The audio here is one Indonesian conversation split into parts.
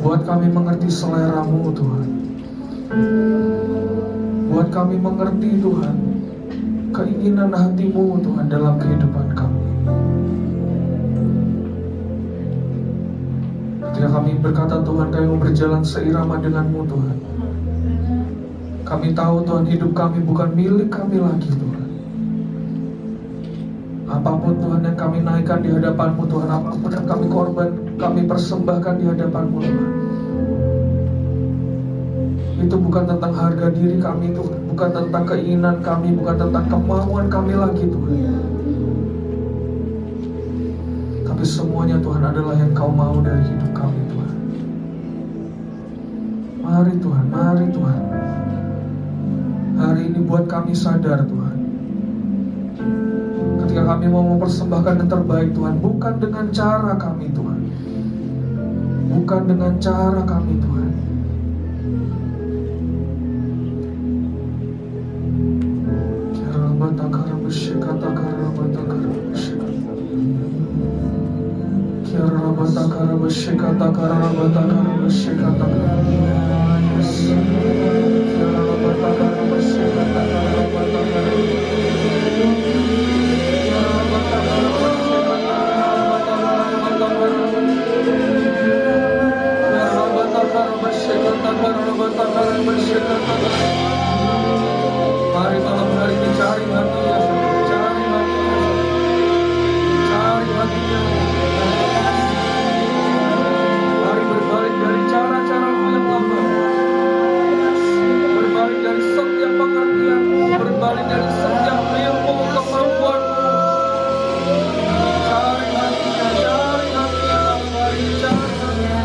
Buat kami mengerti selera-Mu Tuhan. Buat kami mengerti Tuhan keinginan hati-Mu Tuhan dalam kehidupan kami. Ketika kami berkata Tuhan kami mau berjalan seirama dengan-Mu Tuhan, kami tahu Tuhan hidup kami bukan milik kami lagi Tuhan. Apapun Tuhan yang kami naikkan di hadapan-Mu Tuhan, apapun yang kami korban, kami persembahkan di hadapan-Mu Tuhan, itu bukan tentang harga diri kami Tuhan, bukan tentang keinginan kami, bukan tentang kemauan kami lagi Tuhan. Tapi semuanya Tuhan adalah yang Kau mau dari hidup kami Tuhan. Mari Tuhan, mari Tuhan. Hari ini buat kami sadar Tuhan, ketika kami mau mempersembahkan yang terbaik Tuhan, bukan dengan cara kami Tuhan, bukan dengan cara kami Tuhan. Mari malam hari ini cari hatinya, cari hatinya, cari hatinya. Mari berbalik dari cara-caramu yang lama, berbalik dari setiap pengertianmu, berbalik dari setiap ilmu kemampuanmu. Cari hatinya, cari hatinya, mari cari hatinya.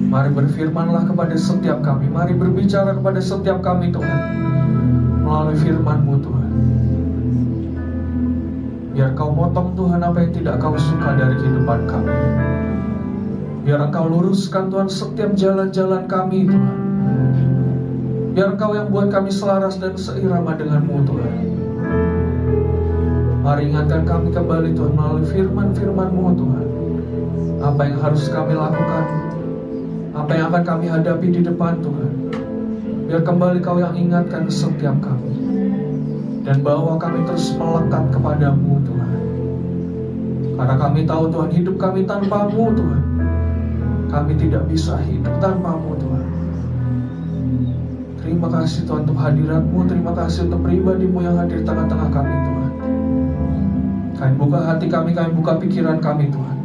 Mari berfirmanlah kepada setiap kami, mari berbicara kepada setiap kami Tuhan, melalui firman-Mu Tuhan. Biar Kau potong Tuhan apa yang tidak Kau suka dari kehidupan kami. Biar Engkau luruskan Tuhan setiap jalan-jalan kami Tuhan. Biar Engkau yang buat kami selaras dan seirama dengan-Mu Tuhan. Mari ingatkan kami kembali Tuhan melalui firman-firman-Mu Tuhan, apa yang harus kami lakukan, apa yang akan kami hadapi di depan Tuhan. Biar kembali Kau yang ingatkan setiap kami, dan bawa kami terus melekat kepadamu Tuhan. Karena kami tahu Tuhan, hidup kami tanpa-Mu Tuhan, kami tidak bisa hidup tanpa-Mu Tuhan. Terima kasih Tuhan untuk hadirat-Mu, terima kasih untuk pribadi-Mu yang hadir tengah-tengah kami Tuhan. Kami buka hati kami buka pikiran kami Tuhan.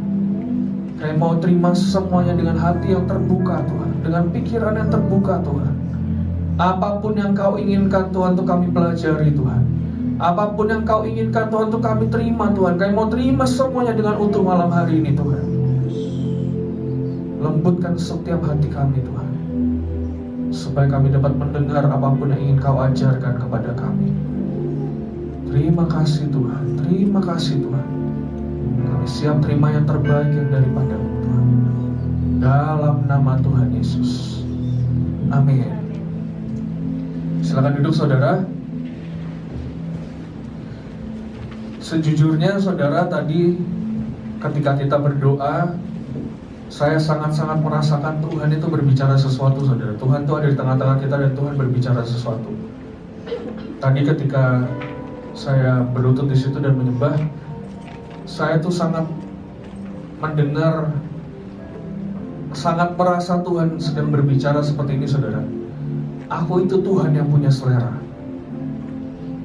Kami mau terima semuanya dengan hati yang terbuka Tuhan, dengan pikiran yang terbuka Tuhan. Apapun yang Kau inginkan Tuhan untuk kami pelajari Tuhan, apapun yang Kau inginkan Tuhan untuk kami terima Tuhan, kami mau terima semuanya dengan utuh malam hari ini Tuhan. Lembutkan setiap hati kami Tuhan, supaya kami dapat mendengar apapun yang ingin Kau ajarkan kepada kami. Terima kasih Tuhan, terima kasih Tuhan. Kami siap terima yang terbaik yang daripada-Mu Tuhan. Dalam nama Tuhan Yesus, amin. Silakan duduk saudara. Sejujurnya saudara, tadi ketika kita berdoa, saya sangat-sangat merasakan Tuhan itu berbicara sesuatu saudara. Tuhan itu ada di tengah-tengah kita dan Tuhan berbicara sesuatu. Tadi ketika saya berlutut di situ dan menyembah, saya tuh sangat mendengar, sangat merasa Tuhan sedang berbicara seperti ini saudara. Aku itu Tuhan yang punya selera.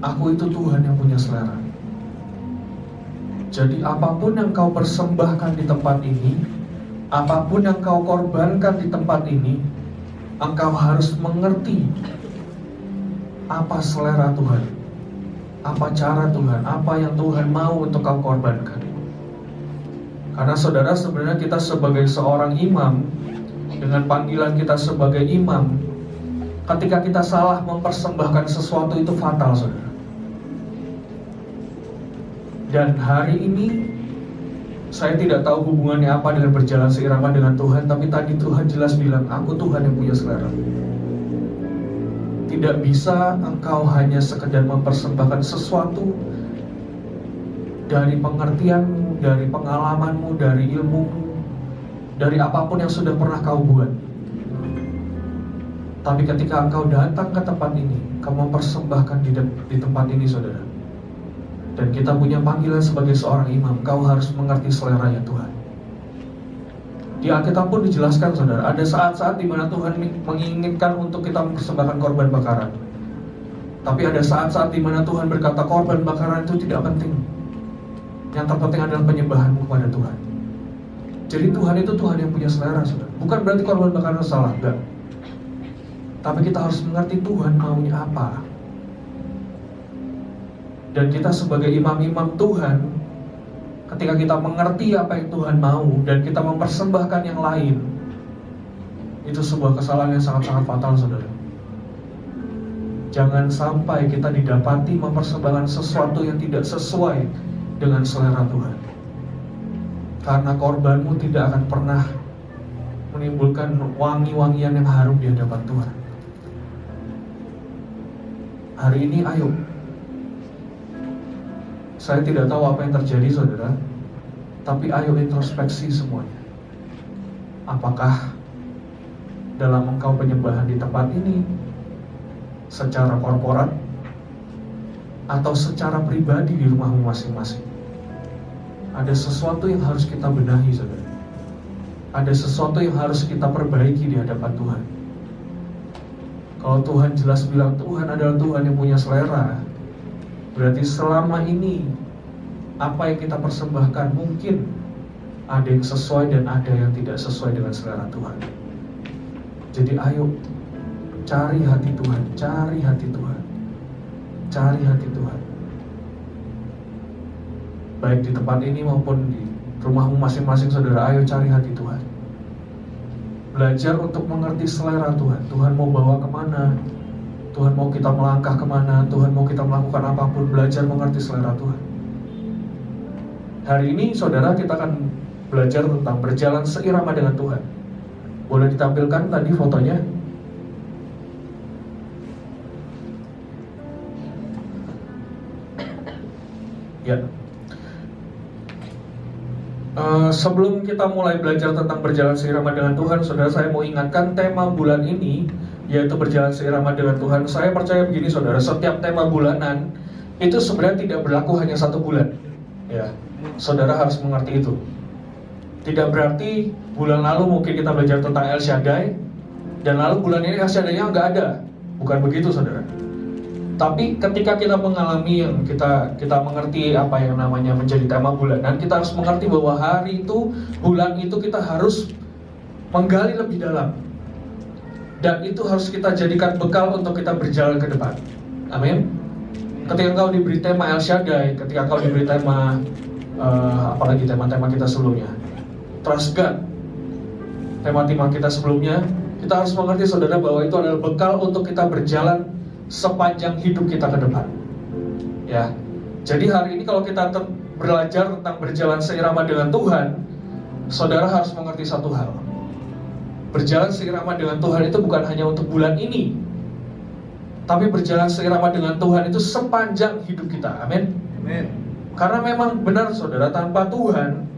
Aku itu Tuhan yang punya selera. Jadi apapun yang Kau persembahkan di tempat ini, apapun yang Kau korbankan di tempat ini, Engkau harus mengerti apa selera Tuhan, apa cara Tuhan, apa yang Tuhan mau untuk Kau korbankan. Karena saudara, sebenarnya kita sebagai seorang imam, dengan panggilan kita sebagai imam, ketika kita salah mempersembahkan sesuatu itu fatal saudara. Dan hari ini saya tidak tahu hubungannya apa dengan berjalan seirama dengan Tuhan, tapi tadi Tuhan jelas bilang, aku Tuhan yang punya selera. Tidak bisa engkau hanya sekedar mempersembahkan sesuatu dari pengertianmu, dari pengalamanmu, dari ilmumu, dari apapun yang sudah pernah kau buat. Tapi ketika engkau datang ke tempat ini, kau mempersembahkan di tempat ini saudara. Dan kita punya panggilan sebagai seorang imam, kau harus mengerti seleranya Tuhan. Di Alkitab pun dijelaskan saudara, ada saat-saat di mana Tuhan menginginkan untuk kita mempersembahkan korban bakaran. Tapi ada saat-saat di mana Tuhan berkata korban bakaran itu tidak penting. Yang terpenting adalah penyembahanmu kepada Tuhan. Jadi Tuhan itu Tuhan yang punya selera saudara. Bukan berarti korban bakaran salah, enggak. Tapi kita harus mengerti Tuhan maunya apa. Dan kita sebagai imam-imam Tuhan, ketika kita mengerti apa yang Tuhan mau dan kita mempersembahkan yang lain, itu sebuah kesalahan yang sangat-sangat fatal saudara. Jangan sampai kita didapati mempersembahkan sesuatu yang tidak sesuai dengan selera Tuhan. Karena korbanmu tidak akan pernah menimbulkan wangi-wangian yang harum di hadapan Tuhan. Hari ini ayo, saya tidak tahu apa yang terjadi saudara, tapi ayo introspeksi semuanya. Apakah dalam engkau penyembahan di tempat ini secara korporat atau secara pribadi di rumahmu masing-masing? Ada sesuatu yang harus kita benahi saudara. Ada sesuatu yang harus kita perbaiki di hadapan Tuhan. Kalau Tuhan jelas bilang Tuhan adalah Tuhan yang punya selera, berarti selama ini apa yang kita persembahkan mungkin ada yang sesuai dan ada yang tidak sesuai dengan selera Tuhan. Jadi ayo cari hati Tuhan, cari hati Tuhan, cari hati Tuhan. Baik di tempat ini maupun di rumahmu masing-masing saudara, ayo cari hati Tuhan. Belajar untuk mengerti selera Tuhan. Tuhan mau bawa kemana, Tuhan mau kita melangkah kemana, Tuhan mau kita melakukan apapun. Belajar mengerti selera Tuhan. Hari ini saudara, kita akan belajar tentang berjalan seirama dengan Tuhan. Boleh ditampilkan tadi fotonya? Ya. Sebelum kita mulai belajar tentang berjalan seirama dengan Tuhan, saudara, saya mau ingatkan tema bulan ini yaitu berjalan seirama dengan Tuhan. Saya percaya begini saudara, setiap tema bulanan itu sebenarnya tidak berlaku hanya 1 bulan. Ya, saudara harus mengerti itu. Tidak berarti bulan lalu mungkin kita belajar tentang El Shaddai, dan lalu bulan ini El Shaddai-nya nggak ada. Bukan begitu saudara. Tapi ketika kita mengalami yang kita mengerti apa yang namanya menjadi tema bulanan, kita harus mengerti bahwa hari itu, bulan itu kita harus menggali lebih dalam. Dan itu harus kita jadikan bekal untuk kita berjalan ke depan. Amin. Ketika engkau diberi tema El Shaddai, ketika engkau diberi tema apalagi tema-tema kita sebelumnya, Trust God, tema-tema kita sebelumnya, kita harus mengerti saudara bahwa itu adalah bekal untuk kita berjalan sepanjang hidup kita ke depan. Ya. Jadi hari ini kalau kita belajar tentang berjalan seirama dengan Tuhan, saudara harus mengerti satu hal. Berjalan seirama dengan Tuhan itu bukan hanya untuk bulan ini, tapi berjalan seirama dengan Tuhan itu sepanjang hidup kita. Amin. Amin. Karena memang benar saudara, tanpa Tuhan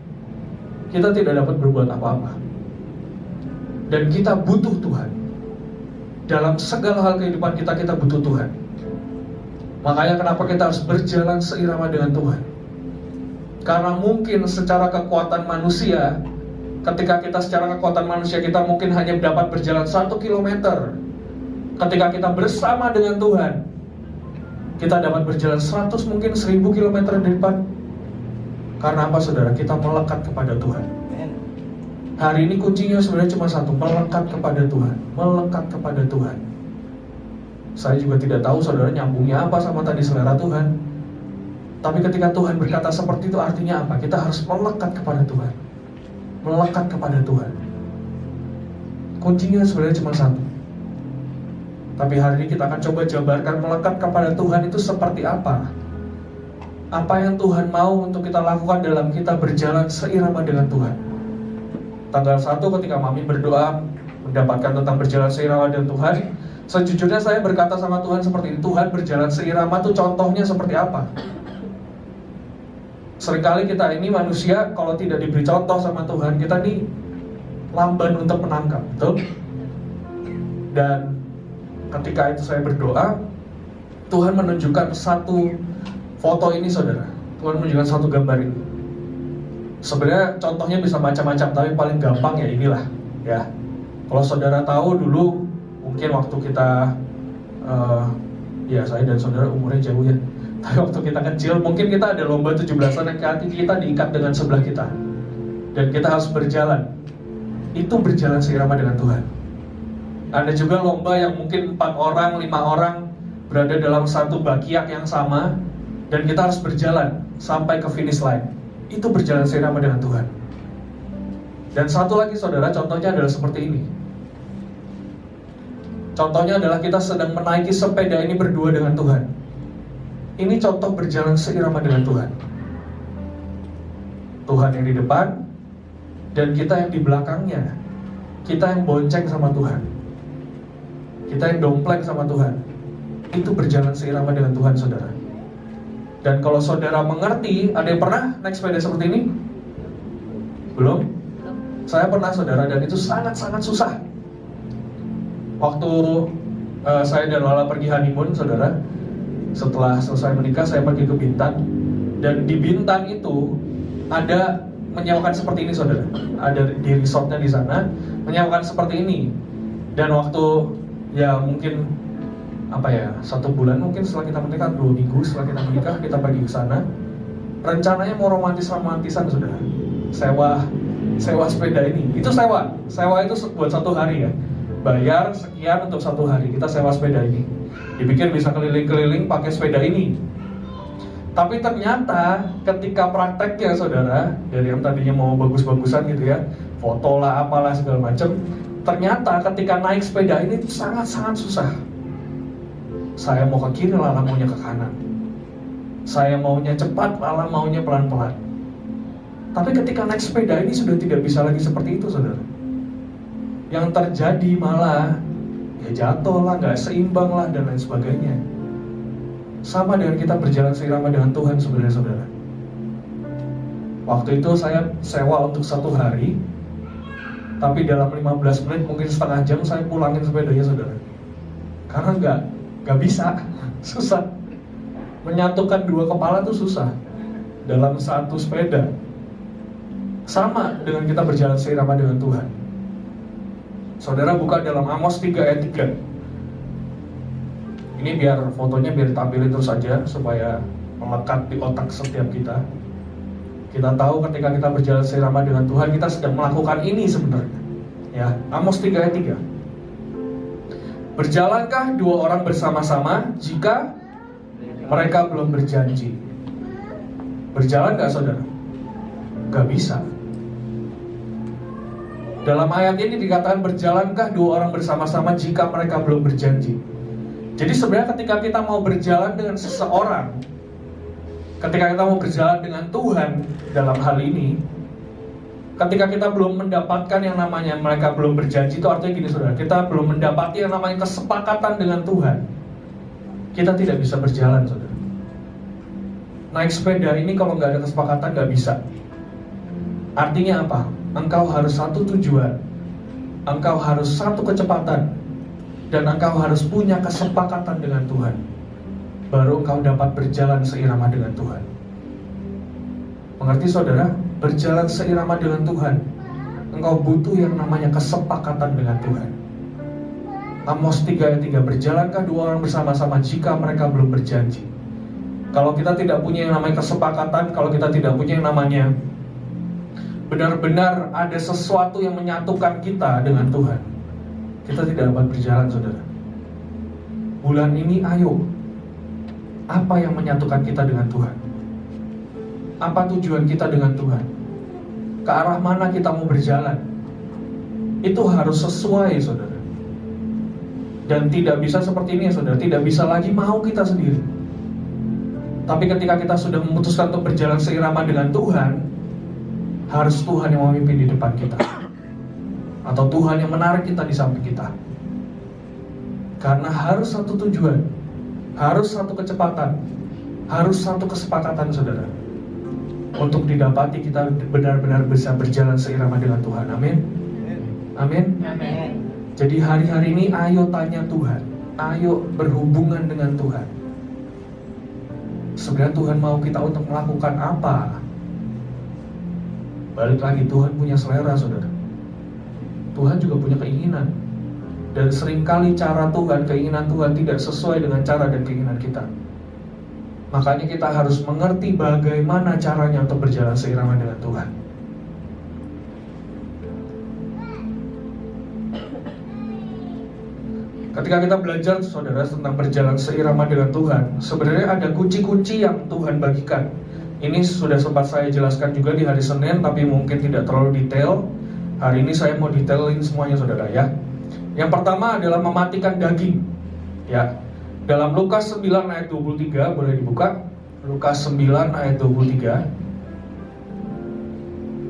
kita tidak dapat berbuat apa-apa. Dan kita butuh Tuhan. Dalam segala hal kehidupan kita butuh Tuhan. Makanya kenapa kita harus berjalan seirama dengan Tuhan. Karena mungkin secara kekuatan manusia, ketika kita secara kekuatan manusia kita mungkin hanya dapat berjalan 1 kilometer. Ketika kita bersama dengan Tuhan, kita dapat berjalan 100 mungkin 1000 kilometer di depan. Karena apa saudara? Kita melekat kepada Tuhan. Hari ini kuncinya sebenarnya cuma satu, melekat kepada Tuhan. Melekat kepada Tuhan. Saya juga tidak tahu saudara nyambungnya apa sama tadi selera Tuhan. Tapi ketika Tuhan berkata seperti itu artinya apa? Kita harus melekat kepada Tuhan. Melekat kepada Tuhan. Kuncinya sebenarnya cuma satu. Tapi hari ini kita akan coba jabarkan melekat kepada Tuhan itu seperti apa. Apa yang Tuhan mau untuk kita lakukan dalam kita berjalan seirama dengan Tuhan. Tanggal 1 ketika Mami berdoa mendapatkan tentang berjalan seirama dengan Tuhan, sejujurnya saya berkata sama Tuhan seperti ini, Tuhan berjalan seirama itu contohnya seperti apa? Seringkali kita ini manusia kalau tidak diberi contoh sama Tuhan, kita ini lamban untuk menangkap, betul? Dan ketika itu saya berdoa, Tuhan menunjukkan satu foto ini saudara. Tuhan menunjukkan satu gambar ini. Sebenarnya contohnya bisa macam-macam, tapi paling gampang ya inilah, ya. Kalau saudara tahu dulu, mungkin waktu kita, ya saya dan saudara umurnya jauh ya. Tapi waktu kita kecil, mungkin kita ada lomba 17-an yang kaki kita diikat dengan sebelah kita, dan kita harus berjalan. Itu berjalan seirama dengan Tuhan. Ada juga lomba yang mungkin 4 orang, 5 orang berada dalam satu bakiak yang sama, dan kita harus berjalan sampai ke finish line. Itu berjalan seirama dengan Tuhan. Dan satu lagi saudara, contohnya adalah seperti ini. Contohnya adalah kita sedang menaiki sepeda ini berdua dengan Tuhan. Ini contoh berjalan seirama dengan Tuhan. Tuhan yang di depan, dan kita yang di belakangnya. Kita yang bonceng sama Tuhan. Kita yang dompleng sama Tuhan. Itu berjalan seirama dengan Tuhan saudara. Dan kalau saudara mengerti, ada yang pernah naik sepeda seperti ini? Belum? Saya pernah saudara, dan itu sangat-sangat susah. Waktu saya dan Lala pergi honeymoon saudara, setelah selesai menikah saya pergi ke Bintan. Dan di Bintan itu ada menyewakan seperti ini saudara. Ada di resortnya di sana, menyewakan seperti ini. Dan waktu ya mungkin 1 bulan mungkin setelah kita menikah, 2 minggu setelah kita menikah, kita pergi ke sana. Rencananya mau romantisan saudara. Sewa sepeda ini. Itu sewa itu buat 1 hari ya. Bayar sekian untuk 1 hari. Kita sewa sepeda ini. Dipikir bisa keliling-keliling pakai sepeda ini. Tapi ternyata ketika prakteknya saudara, dari yang tadinya mau bagus-bagusan gitu ya, foto lah apalah segala macam, ternyata ketika naik sepeda ini sangat-sangat susah. Saya mau ke kiri, Lala maunya ke kanan. Saya maunya cepat, Lala maunya pelan-pelan. Tapi ketika naik sepeda ini sudah tidak bisa lagi seperti itu saudara. Yang terjadi malah ya jatuh lah, gak seimbang lah, dan lain sebagainya. Sama dengan kita berjalan seirama dengan Tuhan sebenarnya saudara. Waktu itu saya sewa untuk 1 hari, tapi dalam 15 menit mungkin setengah jam saya pulangin sepedanya saudara. Karena nggak bisa, susah. Menyatukan dua kepala tuh susah dalam satu sepeda. Sama dengan kita berjalan seirama dengan Tuhan. Saudara buka dalam Amos 3 ayat 3. Ini biar fotonya biar ditampilin terus saja supaya melekat di otak setiap kita. Kita tahu ketika kita berjalan seirama dengan Tuhan, kita sedang melakukan ini sebenarnya. Ya, Amos 3 ayat 3. Berjalankah dua orang bersama-sama jika mereka belum berjanji? Berjalan gak saudara? Gak bisa. Dalam ayat ini dikatakan berjalankah dua orang bersama-sama jika mereka belum berjanji. Jadi sebenarnya ketika kita mau berjalan dengan seseorang, ketika kita mau berjalan dengan Tuhan dalam hal ini, ketika kita belum mendapatkan yang namanya mereka belum berjanji, itu artinya gini saudara, kita belum mendapati yang namanya kesepakatan dengan Tuhan, kita tidak bisa berjalan saudara. Naik sepeda ini kalau nggak ada kesepakatan nggak bisa. Artinya apa? Engkau harus satu tujuan, engkau harus satu kecepatan, dan engkau harus punya kesepakatan dengan Tuhan. Baru engkau dapat berjalan seirama dengan Tuhan. Mengerti saudara? Berjalan seirama dengan Tuhan, engkau butuh yang namanya kesepakatan dengan Tuhan. Amos 3 ayat 3, berjalankah dua orang bersama-sama jika mereka belum berjanji? Kalau kita tidak punya yang namanya kesepakatan, kalau kita tidak punya yang namanya benar-benar ada sesuatu yang menyatukan kita dengan Tuhan, kita tidak dapat berjalan saudara. Bulan ini ayo, apa yang menyatukan kita dengan Tuhan? Apa tujuan kita dengan Tuhan? Ke arah mana kita mau berjalan? Itu harus sesuai saudara. Dan tidak bisa seperti ini saudara, tidak bisa lagi mau kita sendiri. Tapi ketika kita sudah memutuskan untuk berjalan seirama dengan Tuhan, harus Tuhan yang memimpin di depan kita, atau Tuhan yang menarik kita di samping kita. Karena harus satu tujuan, harus satu kecepatan, harus satu kesepakatan saudara, untuk didapati kita benar-benar bisa berjalan seirama dengan Tuhan. Amin. Amin. Amin. Jadi hari-hari ini ayo tanya Tuhan, ayo berhubungan dengan Tuhan. Sebenarnya Tuhan mau kita untuk melakukan apa? Balik lagi, Tuhan punya selera saudara. Tuhan juga punya keinginan. Dan seringkali cara Tuhan, keinginan Tuhan tidak sesuai dengan cara dan keinginan kita. Makanya kita harus mengerti bagaimana caranya untuk berjalan seirama dengan Tuhan. Ketika kita belajar saudara tentang berjalan seirama dengan Tuhan, sebenarnya ada kunci-kunci yang Tuhan bagikan. Ini sudah sempat saya jelaskan juga di hari Senin, tapi mungkin tidak terlalu detail. Hari ini saya mau detailin semuanya saudara ya. Yang pertama adalah mematikan daging. Ya. Dalam Lukas 9 ayat 23, boleh dibuka. Lukas 9 ayat 23.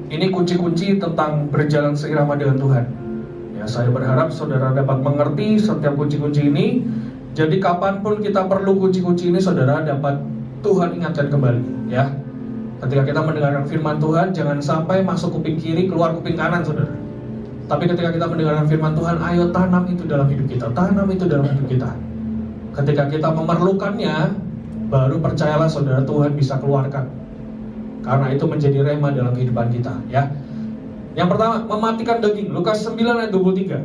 Ini kunci-kunci tentang berjalan seirama dengan Tuhan. Ya, saya berharap saudara dapat mengerti setiap kunci-kunci ini. Jadi kapanpun kita perlu kunci-kunci ini, saudara dapat Tuhan ingatkan kembali. Ya, ketika kita mendengarkan firman Tuhan, jangan sampai masuk kuping kiri, keluar kuping kanan, saudara. Tapi ketika kita mendengarkan firman Tuhan, ayo tanam itu dalam hidup kita, tanam itu dalam hidup kita. Ketika kita memerlukannya, baru percayalah saudara, Tuhan bisa keluarkan. Karena itu menjadi rema dalam kehidupan kita. Ya. Yang pertama, mematikan daging. Lukas 9 ayat 23.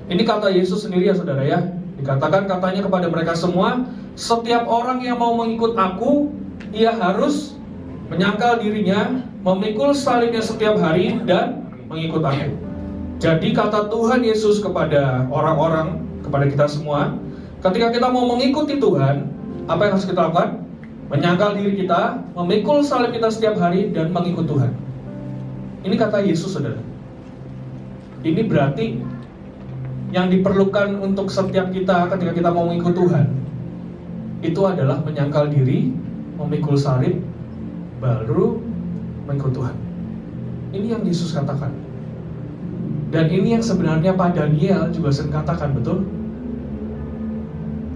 Ini kata Yesus sendiri ya saudara ya. Dikatakan katanya kepada mereka semua, setiap orang yang mau mengikut aku, ia harus menyangkal dirinya, memikul salibnya setiap hari, dan mengikut aku. Jadi kata Tuhan Yesus kepada orang-orang, kepada kita semua, ketika kita mau mengikuti Tuhan, apa yang harus kita lakukan? Menyangkal diri kita, memikul salib kita setiap hari, dan mengikut Tuhan. Ini kata Yesus saudara. Ini berarti yang diperlukan untuk setiap kita ketika kita mau mengikut Tuhan, itu adalah menyangkal diri, memikul salib, baru mengikut Tuhan. Ini yang Yesus katakan. Dan ini yang sebenarnya Pak Daniel juga sering katakan, betul?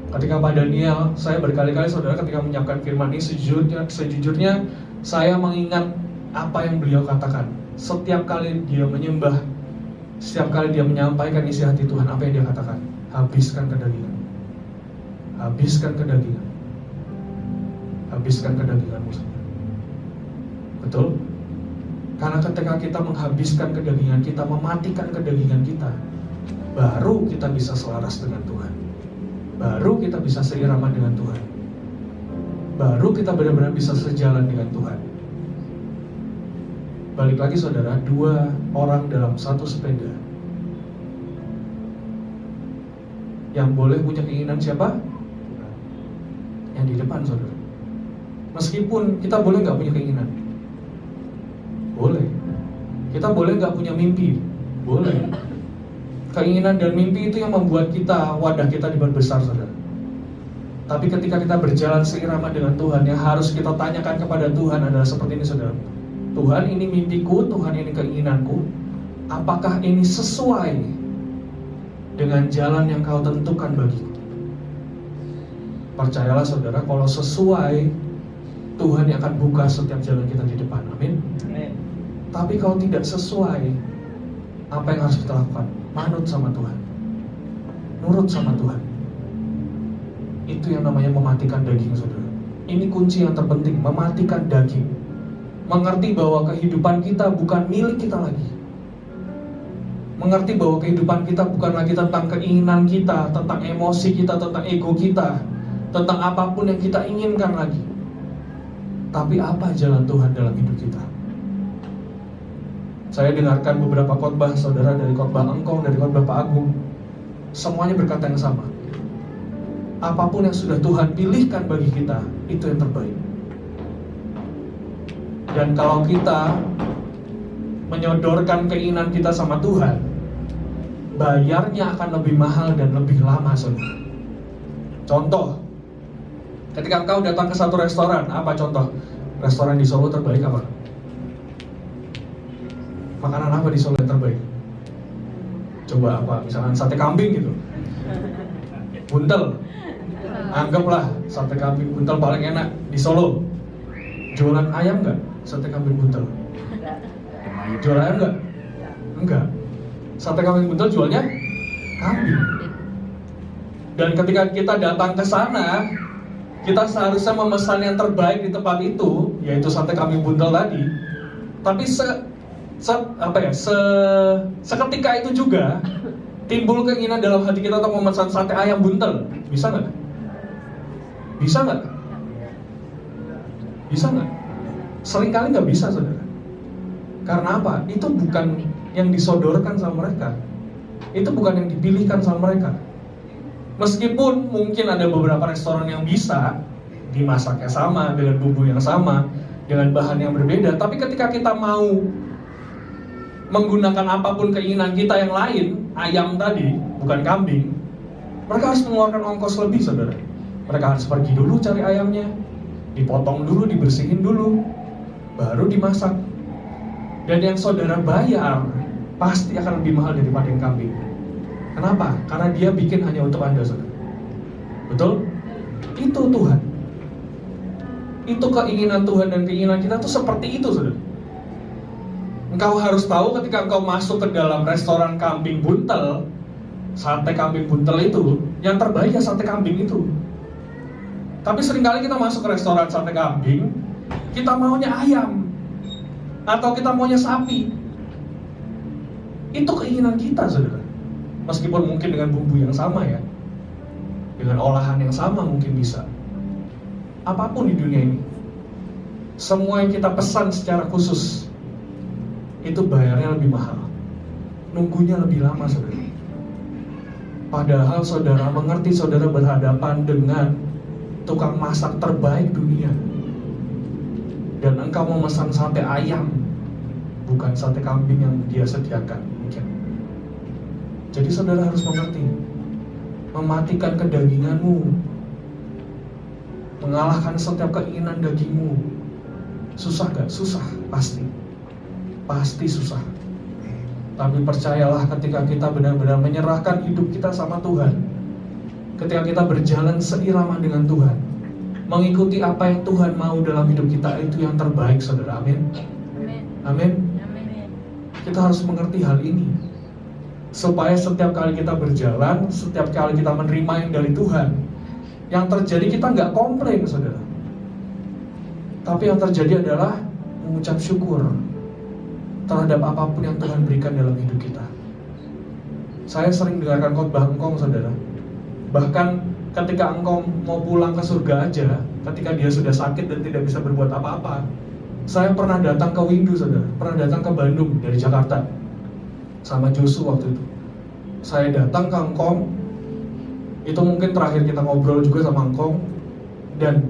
Ketika Pak Daniel, saya berkali-kali saudara ketika menyiapkan firman ini, sejujurnya saya mengingat apa yang beliau katakan. Setiap kali dia menyembah, setiap kali dia menyampaikan isi hati Tuhan, apa yang dia katakan? Habiskan kedagingan. Habiskan kedagingan. Habiskan kedaginganmu sendiri. Betul? Karena ketika kita menghabiskan kedagingan kita, mematikan kedagingan kita, baru kita bisa selaras dengan Tuhan. Baru kita bisa seirama dengan Tuhan. Baru kita benar-benar bisa sejalan dengan Tuhan. Balik lagi saudara, 2 orang dalam satu sepeda. Yang boleh punya keinginan siapa? Yang di depan saudara. Meskipun kita boleh gak punya keinginan, boleh. Kita boleh gak punya mimpi, boleh. Keinginan dan mimpi itu yang membuat kita, wadah kita diperbesar saudara. Tapi ketika kita berjalan seirama dengan Tuhan, yang harus kita tanyakan kepada Tuhan adalah seperti ini saudara. Tuhan, ini mimpiku, Tuhan, ini keinginanku. Apakah ini sesuai dengan jalan yang Kau tentukan bagiku? Percayalah saudara, kalau sesuai, Tuhan yang akan buka setiap jalan kita di depan. Amin. Tapi kalau tidak sesuai, apa yang harus kita lakukan? Manut sama Tuhan, nurut sama Tuhan. Itu yang namanya mematikan daging saudara. Ini kunci yang terpenting, mematikan daging. Mengerti bahwa kehidupan kita bukan milik kita lagi. Mengerti bahwa kehidupan kita bukan lagi tentang keinginan kita, tentang emosi kita, tentang ego kita, tentang apapun yang kita inginkan lagi. Tapi apa jalan Tuhan dalam hidup kita? Saya dengarkan beberapa khotbah saudara, dari khotbah Engkong, dari khotbah Pak Agung. Semuanya berkata yang sama. Apapun yang sudah Tuhan pilihkan bagi kita, itu yang terbaik. Dan kalau kita menyodorkan keinginan kita sama Tuhan, bayarnya akan lebih mahal dan lebih lama saudara. Contoh, ketika engkau datang ke satu restoran, apa contoh? Restoran di Solo terbaik apa? Makanan apa di Solo yang terbaik? Coba apa? Misalkan sate kambing gitu. Buntel. Anggaplah sate kambing buntel paling enak di Solo. Jualan ayam nggak? Sate kambing buntel. Jualan ayam nggak? Enggak. Sate kambing buntel jualnya kambing. Dan ketika kita datang ke sana, kita seharusnya memesan yang terbaik di tempat itu, yaitu sate kambing buntel tadi. Tapi seketika itu juga timbul keinginan dalam hati kita untuk memesan sate ayam buntel. Bisa nggak? Bisa nggak? Bisa nggak? Seringkali nggak bisa saudara. Karena apa? Itu bukan yang disodorkan sama mereka. Itu bukan yang dipilihkan sama mereka. Meskipun mungkin ada beberapa restoran yang bisa dimasaknya sama, dengan bumbu yang sama, dengan bahan yang berbeda. Tapi ketika kita mau menggunakan apapun keinginan kita yang lain, ayam tadi, bukan kambing, mereka harus mengeluarkan ongkos lebih saudara. Mereka harus pergi dulu cari ayamnya, dipotong dulu, dibersihin dulu, baru dimasak. Dan yang saudara bayar pasti akan lebih mahal daripada yang kambing. Kenapa? Karena dia bikin hanya untuk Anda saudara. Betul? Itu Tuhan. Itu keinginan Tuhan, dan keinginan kita tuh seperti itu saudara. Engkau harus tahu ketika engkau masuk ke dalam restoran kambing buntel, sate kambing buntel itu, yang terbaik ya sate kambing itu. Tapi seringkali kita masuk ke restoran sate kambing, kita maunya ayam, atau kita maunya sapi. Itu keinginan kita saudara. Meskipun mungkin dengan bumbu yang sama ya, dengan olahan yang sama mungkin bisa. Apapun di dunia ini, semua yang kita pesan secara khusus, itu bayarnya lebih mahal, nunggunya lebih lama saudara. Padahal saudara mengerti, saudara berhadapan dengan tukang masak terbaik dunia, dan engkau memesan sate ayam, bukan sate kambing yang dia sediakan mungkin. Jadi saudara harus mengerti, mematikan kedaginganmu, mengalahkan setiap keinginan dagingmu. Susah gak? Susah, pasti. Pasti susah. Tapi percayalah, ketika kita benar-benar menyerahkan hidup kita sama Tuhan, ketika kita berjalan seirama dengan Tuhan, mengikuti apa yang Tuhan mau dalam hidup kita, itu yang terbaik saudara. Amin. Amin. Kita harus mengerti hal ini, supaya setiap kali kita berjalan, setiap kali kita menerima yang dari Tuhan, Yang terjadi kita nggak komplain, saudara. Tapi yang terjadi adalah mengucap syukur terhadap apapun yang Tuhan berikan dalam hidup kita. Saya sering dengarkan khotbah engkong, saudara. Bahkan ketika engkong mau pulang ke surga aja, ketika dia sudah sakit dan tidak bisa berbuat apa-apa, saya pernah datang ke Windu, saudara. Pernah datang ke Bandung dari Jakarta sama Josu waktu itu. Saya datang ke engkong. Itu mungkin terakhir kita ngobrol juga sama engkong. Dan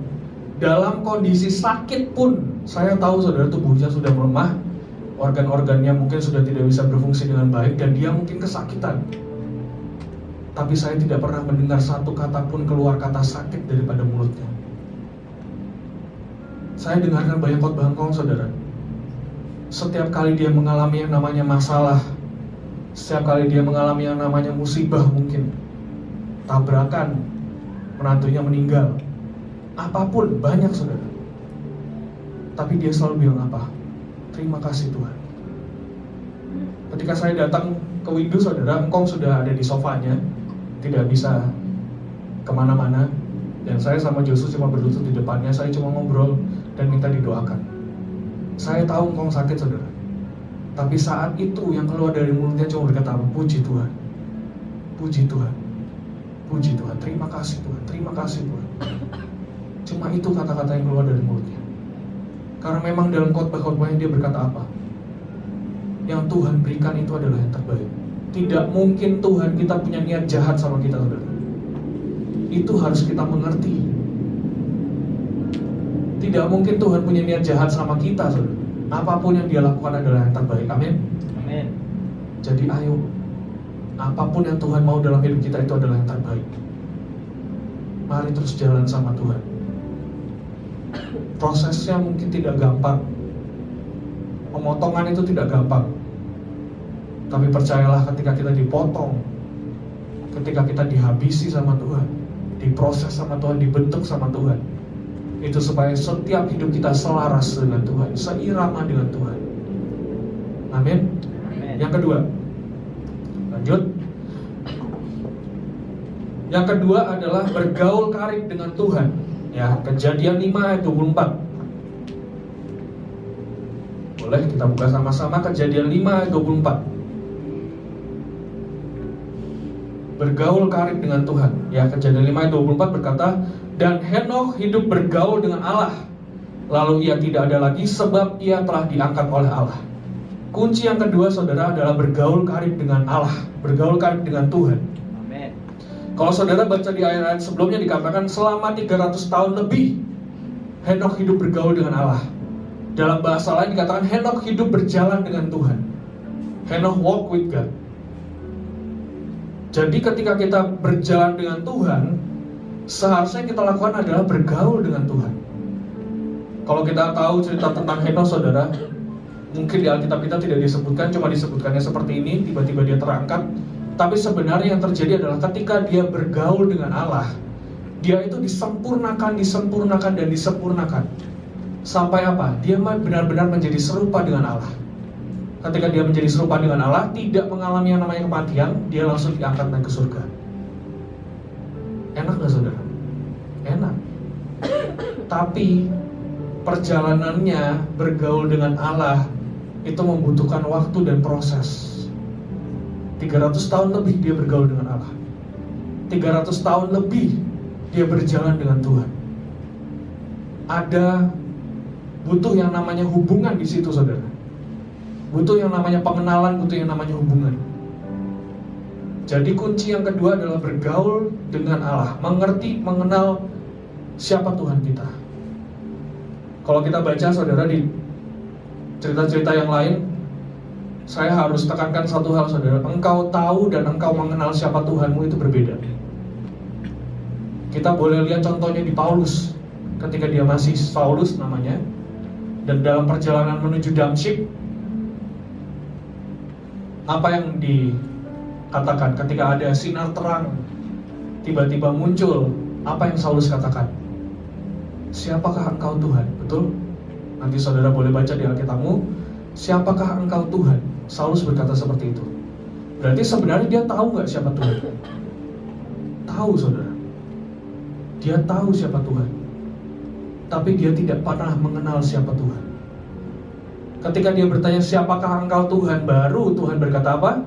dalam kondisi sakit pun saya tahu, saudara, tubuhnya sudah melemah, organ-organnya mungkin sudah tidak bisa berfungsi dengan baik, dan dia mungkin kesakitan. Tapi saya tidak pernah mendengar satu kata pun keluar kata sakit daripada mulutnya. Saya dengarkan banyak khotbah engkong, saudara. Setiap kali dia mengalami yang namanya masalah, setiap kali dia mengalami yang namanya musibah, mungkin tabrakan, menantunya meninggal, apapun, banyak, saudara. Tapi dia selalu bilang apa? Terima kasih Tuhan. Ketika saya datang ke Windu, saudara, engkong sudah ada di sofanya, tidak bisa kemana-mana, dan saya sama Josu cuma berlutut di depannya. Saya cuma ngobrol dan minta didoakan. Saya tahu engkong sakit, saudara, tapi saat itu yang keluar dari mulutnya cuma berkata, puji Tuhan, puji Tuhan, puji Tuhan, terima kasih Tuhan, terima kasih Tuhan. Cuma itu kata-kata yang keluar dari mulutnya. Karena memang dalam khotbah-khotbahnya dia berkata apa? Yang Tuhan berikan itu adalah yang terbaik. Tidak mungkin Tuhan kita punya niat jahat sama kita, saudara. Itu harus kita mengerti. Tidak mungkin Tuhan punya niat jahat sama kita, saudara. Apapun yang dia lakukan adalah yang terbaik. Amin. Amin. Jadi ayo, apapun yang Tuhan mau dalam hidup kita itu adalah yang terbaik. Mari terus jalan sama Tuhan. Prosesnya mungkin tidak gampang, pemotongan itu tidak gampang. Tapi percayalah, ketika kita dipotong, ketika kita dihabisi sama Tuhan, diproses sama Tuhan, dibentuk sama Tuhan, itu supaya setiap hidup kita selaras dengan Tuhan, seirama dengan Tuhan. Amin. Yang kedua, lanjut. Yang kedua adalah bergaul karib dengan Tuhan. Ya, Kejadian 5 ayat 24. Boleh kita buka sama-sama Kejadian 5 ayat 24. Bergaul karib dengan Tuhan. Ya, Kejadian 5 ayat 24 berkata, dan Henokh hidup bergaul dengan Allah, lalu ia tidak ada lagi sebab ia telah diangkat oleh Allah. Kunci yang kedua, saudara, adalah bergaul karib dengan Allah, bergaul karib dengan Tuhan. Kalau saudara baca di ayat-ayat sebelumnya dikatakan selama 300 tahun lebih Henokh hidup bergaul dengan Allah. Dalam bahasa lain dikatakan Henokh hidup berjalan dengan Tuhan. Henokh walk with God. Jadi ketika kita berjalan dengan Tuhan, seharusnya kita lakukan adalah bergaul dengan Tuhan. Kalau kita tahu cerita tentang Henokh, saudara, mungkin di Alkitab kita tidak disebutkan, cuma disebutkannya seperti ini, tiba-tiba dia terangkat. Tapi sebenarnya yang terjadi adalah ketika dia bergaul dengan Allah, dia itu disempurnakan, dan disempurnakan. Sampai apa? Dia benar-benar menjadi serupa dengan Allah. Ketika dia menjadi serupa dengan Allah, tidak mengalami yang namanya kematian, dia langsung diangkat naik ke surga. Enak gak, saudara? Enak. Tapi perjalanannya bergaul dengan Allah itu membutuhkan waktu dan proses. 300 tahun lebih dia bergaul dengan Allah. 300 tahun lebih dia berjalan dengan Tuhan. Ada butuh yang namanya hubungan di situ, saudara. Butuh yang namanya pengenalan, butuh yang namanya hubungan. Jadi kunci yang kedua adalah bergaul dengan Allah, mengerti, mengenal siapa Tuhan kita. Kalau kita baca, saudara, di cerita-cerita yang lain, saya harus tekankan satu hal, saudara. Engkau tahu dan engkau mengenal siapa Tuhanmu itu berbeda. Kita boleh lihat contohnya di Paulus. Ketika dia masih Saulus namanya, dan dalam perjalanan menuju Damsyik, apa yang dikatakan ketika ada sinar terang tiba-tiba muncul? Apa yang Saulus katakan? Siapakah engkau Tuhan? Betul? Nanti saudara boleh baca di Alkitabmu. Siapakah engkau Tuhan? Saulus berkata seperti itu. Berarti sebenarnya dia tahu gak siapa Tuhan? Tahu, saudara. Dia tahu siapa Tuhan, tapi dia tidak pernah mengenal siapa Tuhan. Ketika dia bertanya, siapakah engkau Tuhan? Baru Tuhan berkata apa?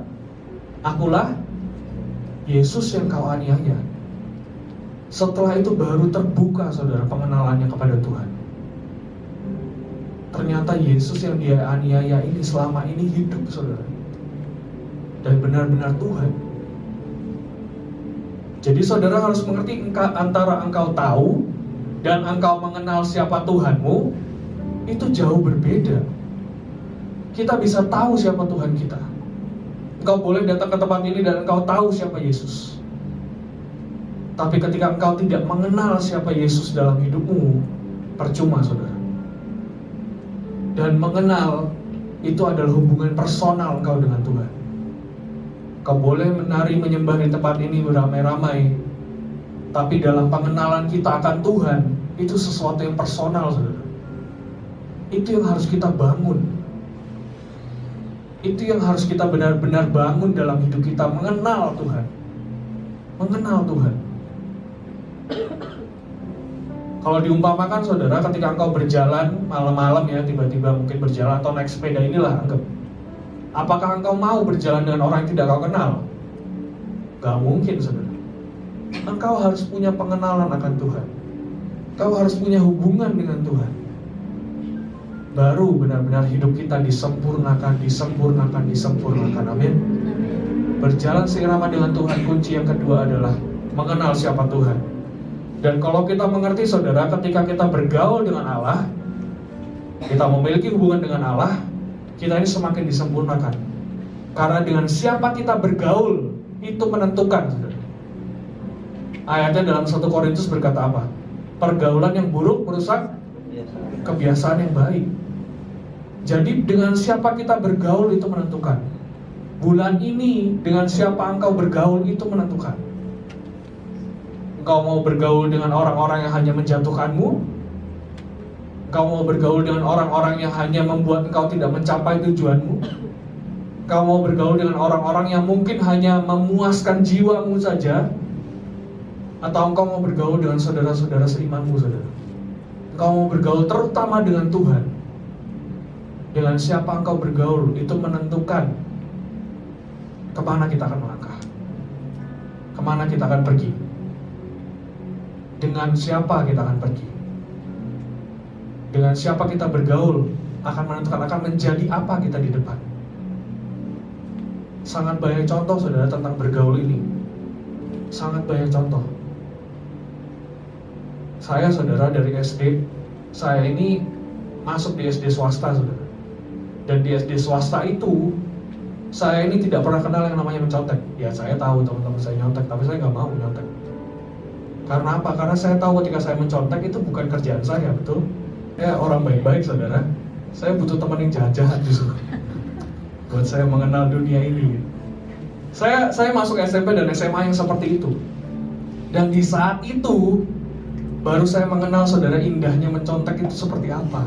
Akulah Yesus yang kau aniaya. Setelah itu baru terbuka saudara pengenalannya kepada Tuhan. Ternyata Yesus yang dia aniaya ini selama ini hidup saudara, dan benar-benar Tuhan. Jadi saudara harus mengerti, antara engkau tahu dan engkau mengenal siapa Tuhanmu, itu jauh berbeda. Kita bisa tahu siapa Tuhan kita. Engkau boleh datang ke tempat ini dan engkau tahu siapa Yesus. Tapi ketika engkau tidak mengenal siapa Yesus dalam hidupmu, percuma saudara. Dan mengenal itu adalah hubungan personal engkau dengan Tuhan. Kau boleh menari menyembah di tempat ini beramai-ramai, tapi dalam pengenalan kita akan Tuhan, itu sesuatu yang personal saudara. Itu yang harus kita bangun. Itu yang harus kita benar-benar bangun dalam hidup kita, mengenal Tuhan. Mengenal Tuhan. Kalau diumpamakan saudara, ketika engkau berjalan malam-malam ya, tiba-tiba mungkin berjalan atau naik sepeda inilah, anggap. Apakah engkau mau berjalan dengan orang yang tidak kau kenal? Gak mungkin saudara. Engkau harus punya pengenalan akan Tuhan. Engkau harus punya hubungan dengan Tuhan. Baru benar-benar hidup kita disempurnakan. Amin. Berjalan seirama dengan Tuhan, kunci yang kedua adalah mengenal siapa Tuhan. Dan kalau kita mengerti saudara, ketika kita bergaul dengan Allah, kita memiliki hubungan dengan Allah, kita ini semakin disempurnakan. Karena dengan siapa kita bergaul, itu menentukan saudara. Ayatnya dalam 1 Korintus berkata apa? Pergaulan yang buruk merusak kebiasaan yang baik. Jadi dengan siapa kita bergaul itu menentukan. Bulan ini dengan siapa engkau bergaul itu menentukan. Engkau mau bergaul dengan orang-orang yang hanya menjatuhkanmu? Engkau mau bergaul dengan orang-orang yang hanya membuat engkau tidak mencapai tujuanmu? Engkau mau bergaul dengan orang-orang yang mungkin hanya memuaskan jiwamu saja? Atau engkau mau bergaul dengan saudara-saudara seimanmu saudara? Engkau mau bergaul terutama dengan Tuhan? Dengan siapa engkau bergaul itu menentukan kemana kita akan melangkah, kemana kita akan pergi. Dengan siapa kita akan pergi, dengan siapa kita bergaul akan menentukan akan menjadi apa kita di depan. Sangat banyak contoh saudara tentang bergaul ini. Sangat banyak contoh. Saya saudara dari SD, saya ini masuk di SD swasta saudara. Dan di SD swasta itu saya ini tidak pernah kenal yang namanya mencontek. Ya saya tahu teman-teman saya nyontek, tapi saya nggak mau nyontek. Karena apa? Karena saya tahu ketika saya mencontek itu bukan kerjaan saya, betul? Ya orang baik-baik saudara. Saya butuh teman yang jahat-jahat justru. Buat saya mengenal dunia ini. Saya masuk SMP dan SMA yang seperti itu. Dan di saat itu baru saya mengenal saudara indahnya mencontek itu seperti apa.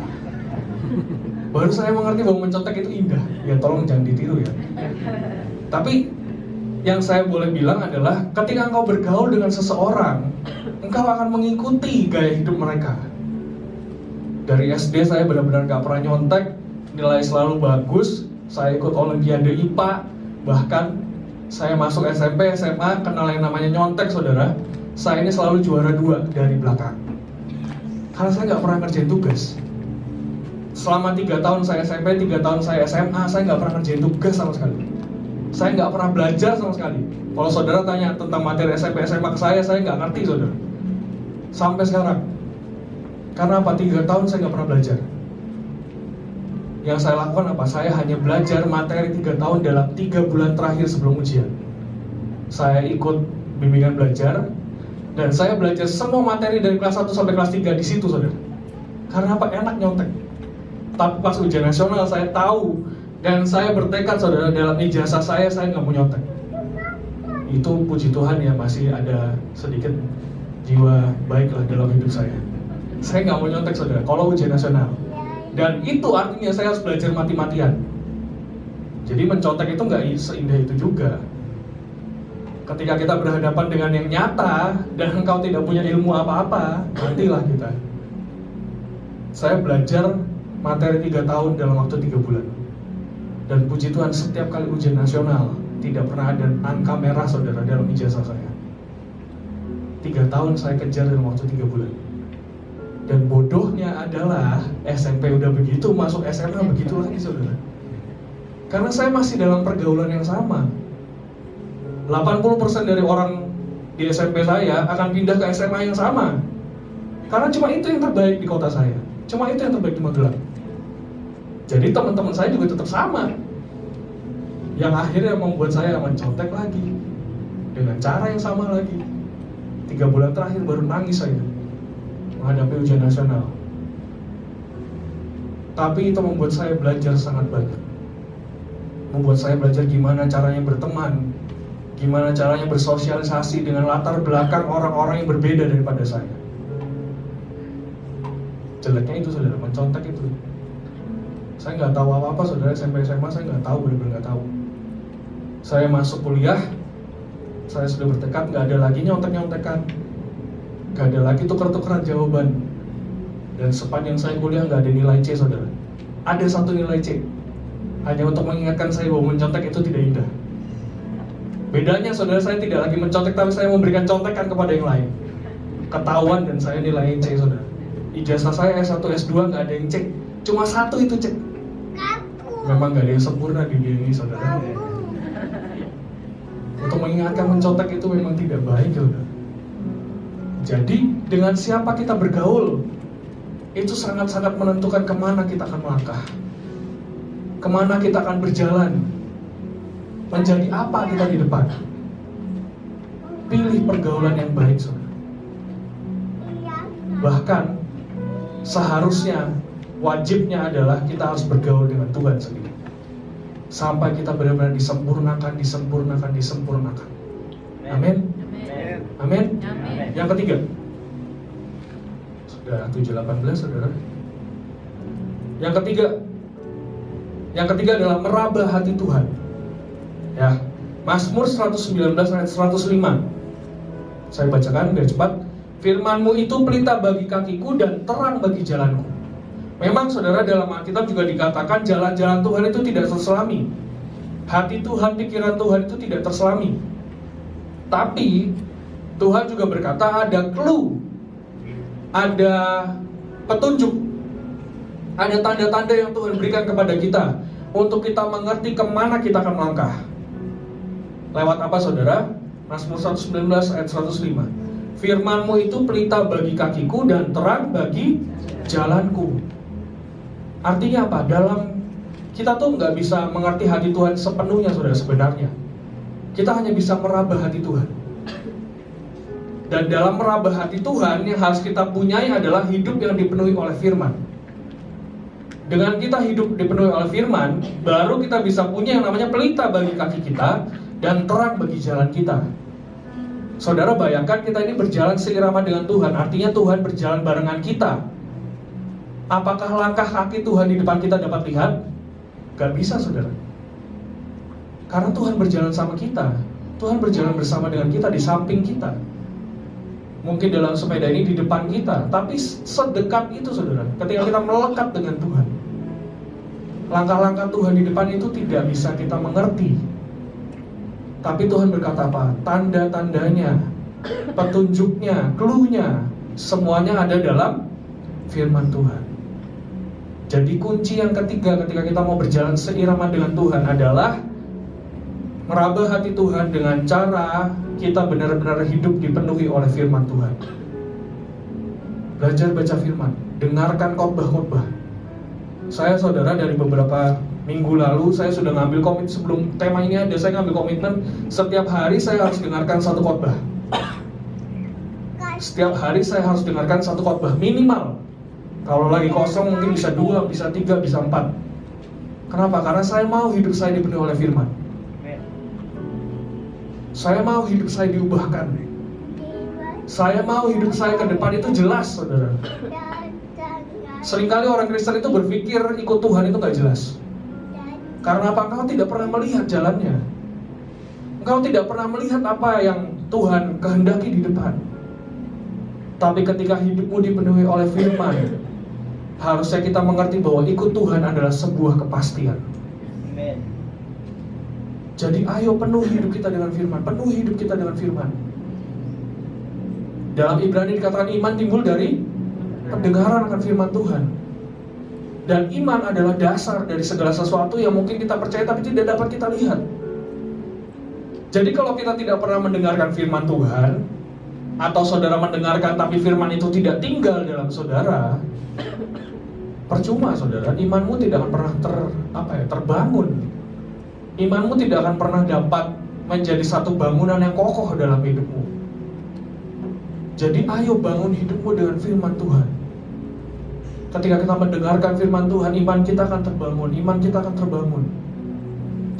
Baru saya mengerti bahwa mencontek itu indah. Ya tolong jangan ditiru ya. Tapi yang saya boleh bilang adalah ketika engkau bergaul dengan seseorang, engkau akan mengikuti gaya hidup mereka. Dari SD saya benar-benar gak pernah nyontek, nilai selalu bagus, saya ikut olimpiade IPA, bahkan saya masuk SMP, SMA, kenal yang namanya nyontek saudara, saya ini selalu juara 2 dari belakang. Karena saya gak pernah ngerjain tugas. Selama 3 tahun saya SMP, 3 tahun saya SMA, saya gak pernah ngerjain tugas sama sekali. Saya nggak pernah belajar sama sekali. Kalau saudara tanya tentang materi SMP, SMA ke saya nggak ngerti saudara. Sampai sekarang. Karena apa? 3 tahun saya nggak pernah belajar. Yang saya lakukan apa? Saya hanya belajar materi 3 tahun dalam 3 bulan terakhir sebelum ujian. Saya ikut bimbingan belajar. Dan saya belajar semua materi dari kelas 1 sampai kelas 3 di situ saudara. Karena apa? Enak nyontek. Tapi pas ujian nasional saya tahu. Dan saya bertekad saudara, dalam ijazah saya nggak mau nyontek. Itu puji Tuhan ya, masih ada sedikit jiwa baiklah dalam hidup saya. Saya nggak mau nyontek saudara, kalau ujian nasional. Dan itu artinya saya harus belajar mati-matian. Jadi mencontek itu nggak seindah itu juga. Ketika kita berhadapan dengan yang nyata dan engkau tidak punya ilmu apa-apa, matilah kita. Saya belajar materi 3 tahun dalam waktu 3 bulan. Dan puji Tuhan, setiap kali ujian nasional tidak pernah ada angka merah saudara dalam ijazah saya. 3 tahun saya kejar dalam waktu 3 bulan. Dan bodohnya adalah SMP udah begitu, masuk SMA begitu lagi saudara. Karena saya masih dalam pergaulan yang sama. 80% dari orang di SMP saya akan pindah ke SMA yang sama. Karena cuma itu yang terbaik di kota saya. Cuma itu yang terbaik di Magelang. Jadi teman-teman saya juga tetap sama. Yang akhirnya membuat saya mencontek lagi. Dengan cara yang sama lagi. 3 bulan terakhir baru nangis saya menghadapi ujian nasional. Tapi itu membuat saya belajar sangat banyak. Membuat saya belajar gimana caranya berteman, gimana caranya bersosialisasi dengan latar belakang orang-orang yang berbeda daripada saya. Jeleknya itu saudara, mencontek itu. Saya nggak tahu apa-apa saudara, SMP SMA saya nggak tahu, benar-benar nggak tahu. Saya masuk kuliah, saya sudah bertekad nggak ada lagi nyontek-nyontekan, nggak ada lagi tuker-tukeran jawaban. Dan sepanjang saya kuliah nggak ada nilai C saudara. Ada 1 nilai C, hanya untuk mengingatkan saya bahwa mencontek itu tidak indah. Bedanya saudara, saya tidak lagi mencontek, tapi saya memberikan contekan kepada yang lain. Ketahuan dan saya nilai C saudara. Ijazah saya S1, S2 nggak ada yang cek, cuma 1 itu cek. Memang nggak ada yang sempurna di dunia ini saudara. Untuk mengingatkan mencontek itu memang tidak baik saudara. Jadi dengan siapa kita bergaul itu sangat-sangat menentukan kemana kita akan melangkah, kemana kita akan berjalan, menjadi apa kita di depan. Pilih pergaulan yang baik saudara. Bahkan seharusnya, wajibnya adalah kita harus bergaul dengan Tuhan sendiri sampai kita benar-benar disempurnakan. Amin. Amin. Yang ketiga, sudah 7:18 saudara. Yang ketiga adalah meraba hati Tuhan. Ya, Mazmur 119 ayat 105. Saya bacakan biar cepat. Firman-Mu itu pelita bagi kakiku dan terang bagi jalanku. Memang saudara, dalam Alkitab juga dikatakan jalan-jalan Tuhan itu tidak terselami. Hati Tuhan, pikiran Tuhan itu tidak terselami. Tapi Tuhan juga berkata ada clue, ada petunjuk, ada tanda-tanda yang Tuhan berikan kepada kita untuk kita mengerti kemana kita akan melangkah. Lewat apa saudara? Mazmur 119 ayat 105. Firman-Mu itu pelita bagi kakiku dan terang bagi jalanku. Artinya apa? Kita tuh nggak bisa mengerti hati Tuhan sepenuhnya saudara sebenarnya. Kita hanya bisa meraba hati Tuhan. Dan dalam meraba hati Tuhan yang harus kita punyai adalah hidup yang dipenuhi oleh firman. Dengan kita hidup dipenuhi oleh firman, baru kita bisa punya yang namanya pelita bagi kaki kita dan terang bagi jalan kita. Saudara bayangkan kita ini berjalan seirama dengan Tuhan, artinya Tuhan berjalan barengan kita. Apakah langkah kaki Tuhan di depan kita dapat lihat? Gak bisa saudara. Karena Tuhan berjalan sama kita. Tuhan berjalan bersama dengan kita, di samping kita. Mungkin dalam sepeda ini di depan kita, tapi sedekat itu saudara, ketika kita melekat dengan Tuhan. Langkah-langkah Tuhan di depan itu tidak bisa kita mengerti. Tapi Tuhan berkata apa? Tanda-tandanya, petunjuknya, clue-nya, semuanya ada dalam firman Tuhan. Jadi kunci yang ketiga ketika kita mau berjalan seirama dengan Tuhan adalah meraba hati Tuhan dengan cara kita benar-benar hidup dipenuhi oleh firman Tuhan. Belajar baca firman, dengarkan khotbah-khotbah. Saya saudara dari beberapa minggu lalu saya sudah ngambil komitmen, sebelum tema ini ada saya ngambil komitmen setiap hari saya harus dengarkan 1 khotbah. Setiap hari saya harus dengarkan 1 khotbah minimal. Kalau lagi kosong mungkin bisa 2, bisa 3, bisa 4. Kenapa? Karena saya mau hidup saya dipenuhi oleh firman. Saya mau hidup saya diubahkan. Saya mau hidup saya ke depan itu jelas saudara. Seringkali orang Kristen itu berpikir ikut Tuhan itu gak jelas. Karena apa? Kau tidak pernah melihat jalannya. Engkau tidak pernah melihat apa yang Tuhan kehendaki di depan. Tapi ketika hidupmu dipenuhi oleh firman, harusnya kita mengerti bahwa ikut Tuhan adalah sebuah kepastian. Amen. Jadi ayo penuhi hidup kita dengan firman. Penuhi hidup kita dengan firman. Dalam Ibrani dikatakan iman timbul dari pendengaran akan firman Tuhan. Dan iman adalah dasar dari segala sesuatu yang mungkin kita percaya tapi tidak dapat kita lihat. Jadi kalau kita tidak pernah mendengarkan firman Tuhan, atau saudara mendengarkan tapi firman itu tidak tinggal dalam saudara, percuma saudara, imanmu tidak akan pernah terbangun. Imanmu tidak akan pernah dapat menjadi satu bangunan yang kokoh dalam hidupmu. Jadi ayo bangun hidupmu dengan firman Tuhan. Ketika kita mendengarkan firman Tuhan, iman kita akan terbangun, iman kita akan terbangun.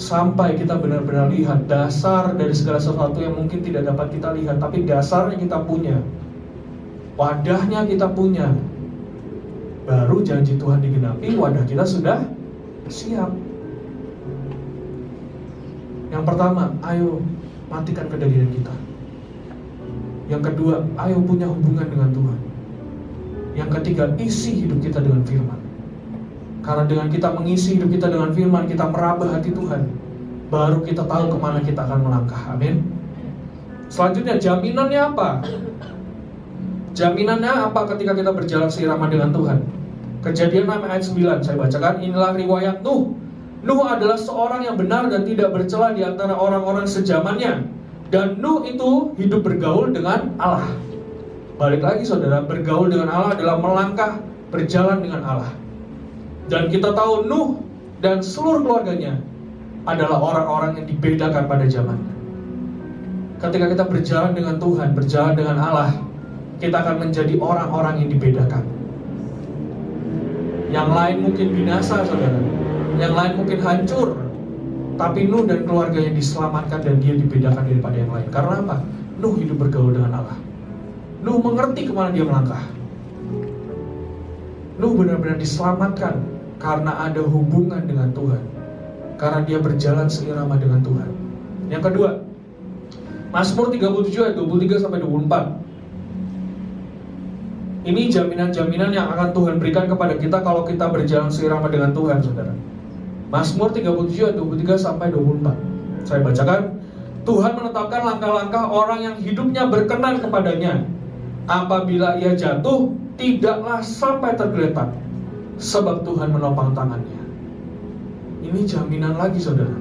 Sampai kita benar-benar lihat dasar dari segala sesuatu yang mungkin tidak dapat kita lihat, tapi dasarnya kita punya, wadahnya kita punya. Baru janji Tuhan digenapi, wadah kita sudah siap. Yang pertama, ayo matikan kedadian kita. Yang kedua, ayo punya hubungan dengan Tuhan. Yang ketiga, isi hidup kita dengan firman. Karena dengan kita mengisi hidup kita dengan firman, kita meraba hati Tuhan. Baru kita tahu kemana kita akan melangkah. Amin. Selanjutnya, jaminannya apa? Jaminannya apa ketika kita berjalan seirama dengan Tuhan? Kejadian 6 ayat 9, saya bacakan. Inilah riwayat Nuh. Nuh adalah seorang yang benar dan tidak bercela di antara orang-orang sejamannya. Dan Nuh itu hidup bergaul dengan Allah. Balik lagi saudara, bergaul dengan Allah adalah melangkah berjalan dengan Allah. Dan kita tahu Nuh dan seluruh keluarganya adalah orang-orang yang dibedakan pada zamannya. Ketika kita berjalan dengan Tuhan, berjalan dengan Allah, kita akan menjadi orang-orang yang dibedakan. Yang lain mungkin binasa saudara, yang lain mungkin hancur, tapi Nuh dan keluarganya diselamatkan dan dia dibedakan daripada yang lain. Karena apa? Nuh hidup bergaul dengan Allah. Nuh mengerti kemana dia melangkah. Nuh benar-benar diselamatkan karena ada hubungan dengan Tuhan, karena dia berjalan seirama dengan Tuhan. Yang kedua, Mazmur 37 ayat 23-24. Ini jaminan-jaminan yang akan Tuhan berikan kepada kita kalau kita berjalan seirama dengan Tuhan, saudara. Mazmur 37 ayat 23-24. Saya bacakan. Tuhan menetapkan langkah-langkah orang yang hidupnya berkenan kepadanya. Apabila ia jatuh, tidaklah sampai tergeletak, sebab Tuhan menopang tangannya. Ini jaminan lagi saudara.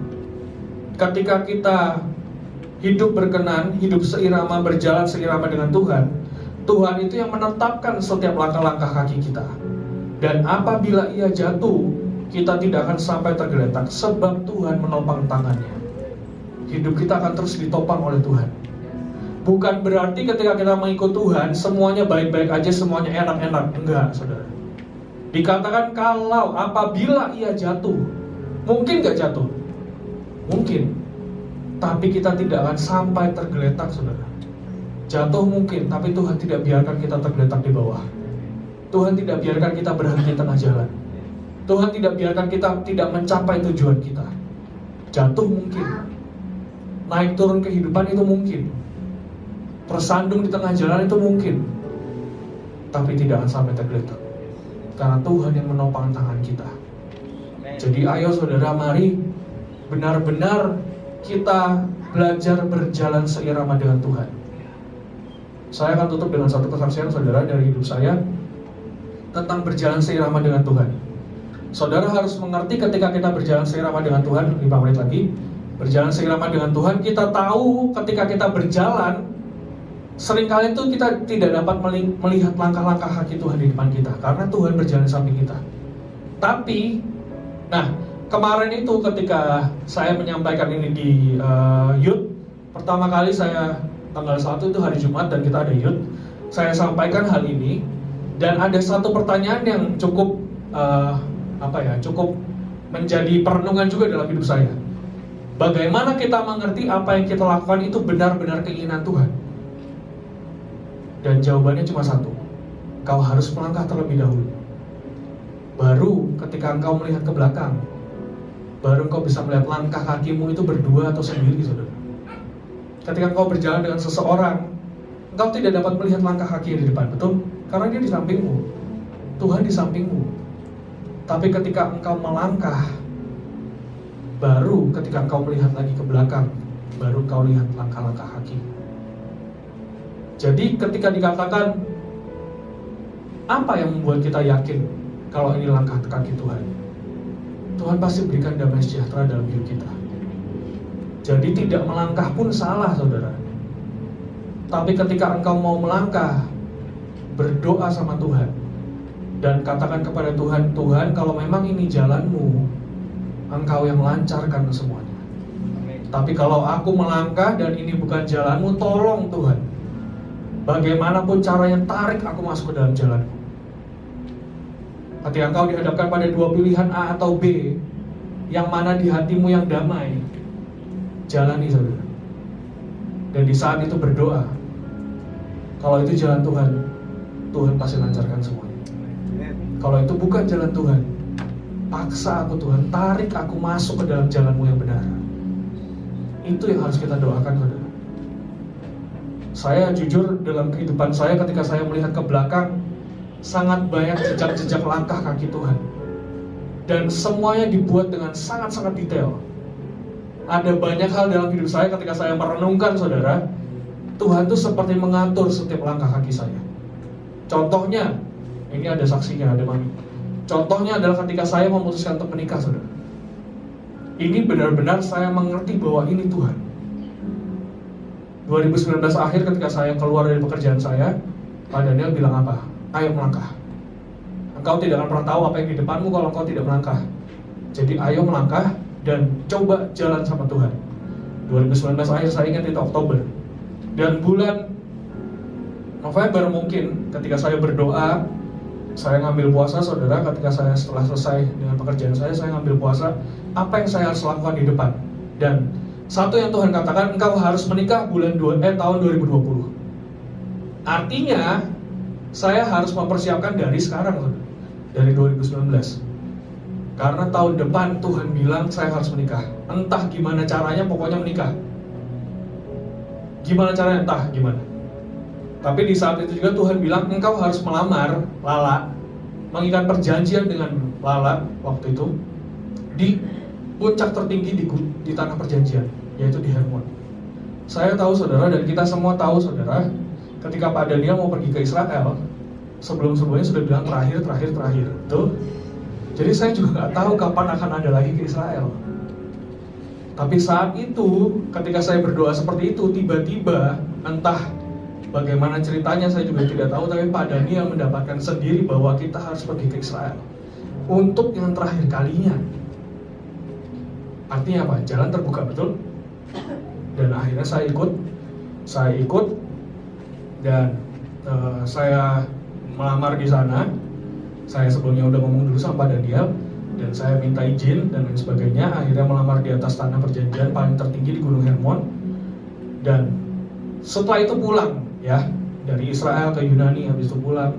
Ketika kita hidup berkenan, hidup seirama, berjalan seirama dengan Tuhan, Tuhan itu yang menetapkan setiap langkah-langkah kaki kita. Dan apabila ia jatuh, kita tidak akan sampai tergeletak, sebab Tuhan menopang tangannya. Hidup kita akan terus ditopang oleh Tuhan. Bukan berarti ketika kita mengikut Tuhan, semuanya baik-baik aja, semuanya enak-enak. Enggak saudara. Dikatakan kalau apabila ia jatuh, mungkin gak jatuh? Mungkin. Tapi kita tidak akan sampai tergeletak saudara. Jatuh mungkin, tapi Tuhan tidak biarkan kita tergeletak di bawah. Tuhan tidak biarkan kita berhenti tengah jalan. Tuhan tidak biarkan kita tidak mencapai tujuan kita. Jatuh mungkin. Naik turun kehidupan itu mungkin. Tersandung di tengah jalan itu mungkin. Tapi tidak akan sampai tergeletak. Karena Tuhan yang menopang tangan kita. Jadi ayo saudara, mari benar-benar kita belajar berjalan seirama dengan Tuhan. Saya akan tutup dengan satu kesaksian saudara dari hidup saya tentang berjalan seirama dengan Tuhan. Saudara harus mengerti ketika kita berjalan seirama dengan Tuhan, 5 menit lagi, berjalan seirama dengan Tuhan, kita tahu ketika kita berjalan, seringkali itu kita tidak dapat melihat langkah-langkah kaki Tuhan di depan kita, karena Tuhan berjalan di samping kita. Tapi, kemarin itu ketika saya menyampaikan ini di youth, pertama kali saya tanggal 1 itu hari Jumat dan kita ada youth, saya sampaikan hal ini, dan ada satu pertanyaan yang cukup cukup menjadi perenungan juga dalam hidup saya. Bagaimana kita mengerti apa yang kita lakukan itu benar-benar keinginan Tuhan? Dan jawabannya cuma satu. Kau harus melangkah terlebih dahulu. Baru ketika engkau melihat ke belakang, baru engkau bisa melihat langkah kakimu itu berdua atau sendiri, saudara. Ketika engkau berjalan dengan seseorang, engkau tidak dapat melihat langkah kaki di depan, betul? Karena dia di sampingmu. Tuhan di sampingmu. Tapi ketika engkau melangkah, baru ketika engkau melihat lagi ke belakang, baru engkau lihat langkah-langkah kaki. Jadi ketika dikatakan, apa yang membuat kita yakin kalau ini langkah kaki Tuhan? Tuhan pasti berikan damai sejahtera dalam hidup kita. Jadi tidak melangkah pun salah, saudara. Tapi ketika engkau mau melangkah, berdoa sama Tuhan dan katakan kepada Tuhan, Tuhan, kalau memang ini jalanmu, engkau yang lancarkan semuanya. Tapi kalau aku melangkah dan ini bukan jalanmu, tolong Tuhan, bagaimanapun caranya tarik aku masuk ke dalam jalanmu. Ketika engkau dihadapkan pada dua pilihan A atau B, yang mana di hatimu yang damai, jalani, saudara. Dan di saat itu berdoa, kalau itu jalan Tuhan, Tuhan pasti lancarkan semuanya. Kalau itu bukan jalan Tuhan, paksa aku Tuhan, tarik aku masuk ke dalam jalanmu yang benar. Itu yang harus kita doakan, saudara. Saya jujur dalam kehidupan saya, ketika saya melihat ke belakang, sangat banyak jejak-jejak langkah kaki Tuhan. Dan semuanya dibuat dengan sangat-sangat detail. Ada banyak hal dalam hidup saya ketika saya merenungkan, saudara, Tuhan itu seperti mengatur setiap langkah kaki saya. Contohnya, ini ada saksinya, ada mami. Contohnya adalah ketika saya memutuskan untuk menikah, saudara. Ini benar-benar saya mengerti bahwa ini Tuhan. 2019 akhir ketika saya keluar dari pekerjaan saya, Pak Daniel bilang apa? Ayo melangkah. Engkau tidak akan pernah tahu apa yang di depanmu kalau engkau tidak melangkah. Jadi ayo melangkah dan coba jalan sama Tuhan. 2019 akhir, saya ingat itu Oktober. Dan bulan November mungkin ketika saya berdoa, saya ngambil puasa, saudara. Ketika saya setelah selesai dengan pekerjaan saya ngambil puasa. Apa yang saya harus lakukan di depan? Dan satu yang Tuhan katakan, engkau harus menikah tahun 2020. Artinya saya harus mempersiapkan dari sekarang, saudara. Dari 2019. Karena tahun depan Tuhan bilang saya harus menikah. Entah gimana caranya, pokoknya menikah. Gimana caranya, entah gimana. Tapi di saat itu juga Tuhan bilang, engkau harus melamar Lala, mengikat perjanjian dengan Lala waktu itu di puncak tertinggi di tanah perjanjian, yaitu di Hermon. Saya tahu, saudara, dan kita semua tahu, saudara, ketika Pak Daniel mau pergi ke Israel, sebelum-sebelumnya sudah bilang terakhir. Tuh. Jadi saya juga nggak tahu kapan akan ada lagi ke Israel. Tapi saat itu, ketika saya berdoa seperti itu, tiba-tiba, entah bagaimana ceritanya saya juga tidak tahu, tapi Pak Daniel mendapatkan sendiri bahwa kita harus pergi ke Israel untuk yang terakhir kalinya. Artinya apa? Jalan terbuka, betul? Dan akhirnya saya ikut dan saya melamar di sana. Saya sebelumnya udah ngomong dulu sama Pak Daniel dan saya minta izin dan lain sebagainya. Akhirnya melamar di atas tanah perjanjian paling tertinggi di Gunung Hermon. Dan setelah itu pulang, ya, dari Israel ke Yunani, habis itu pulang.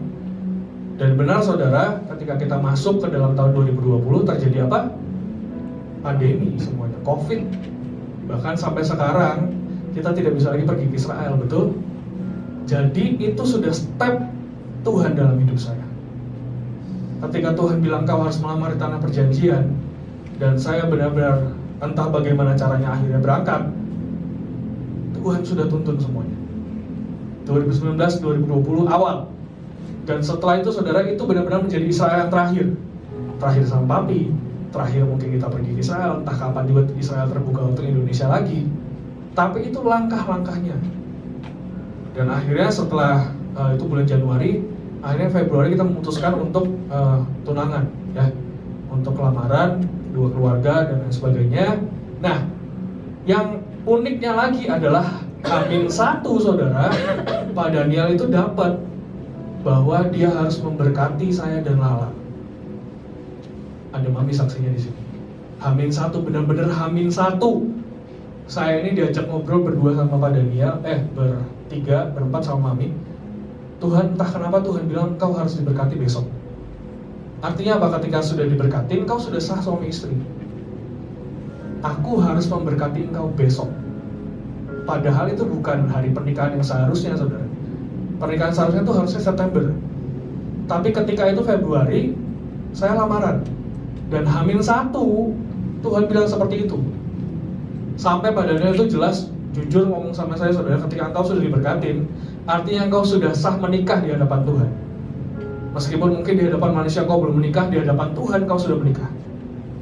Dan benar, saudara, ketika kita masuk ke dalam tahun 2020 terjadi apa? Pandemi semuanya, COVID. Bahkan sampai sekarang kita tidak bisa lagi pergi ke Israel, betul? Jadi itu sudah step Tuhan dalam hidup saya. Ketika Tuhan bilang kau harus melamar di tanah perjanjian, dan saya benar-benar entah bagaimana caranya akhirnya berangkat, Tuhan sudah tuntun semuanya. 2019, 2020 awal. Dan setelah itu, saudara, itu benar-benar menjadi Israel yang terakhir. Terakhir sama papi, terakhir mungkin kita pergi ke Israel, entah kapan juga Israel terbuka untuk Indonesia lagi. Tapi itu langkah-langkahnya. Dan akhirnya setelah itu bulan Januari, akhirnya Februari kita memutuskan untuk tunangan, ya, untuk lamaran, dua keluarga dan lain sebagainya. Nah, yang uniknya lagi adalah H-1, saudara, Pak Daniel itu dapat bahwa dia harus memberkati saya dan Lala. Ada mami saksinya di sini. H-1, benar-benar H-1. Saya ini diajak ngobrol berdua sama Pak Daniel, bertiga, berempat sama mami. Tuhan, entah kenapa Tuhan bilang kau harus diberkati besok. Artinya apa? Ketika sudah diberkati, engkau sudah sah suami istri. Aku harus memberkati engkau besok. Padahal itu bukan hari pernikahan yang seharusnya, saudara. Pernikahan seharusnya itu harusnya September. Tapi ketika itu Februari, saya lamaran. Dan H-1, Tuhan bilang seperti itu. Sampai padanya itu jelas, jujur ngomong sama saya, saudara, ketika engkau sudah diberkatin, artinya engkau sudah sah menikah di hadapan Tuhan. Meskipun mungkin di hadapan manusia kau belum menikah, di hadapan Tuhan kau sudah menikah.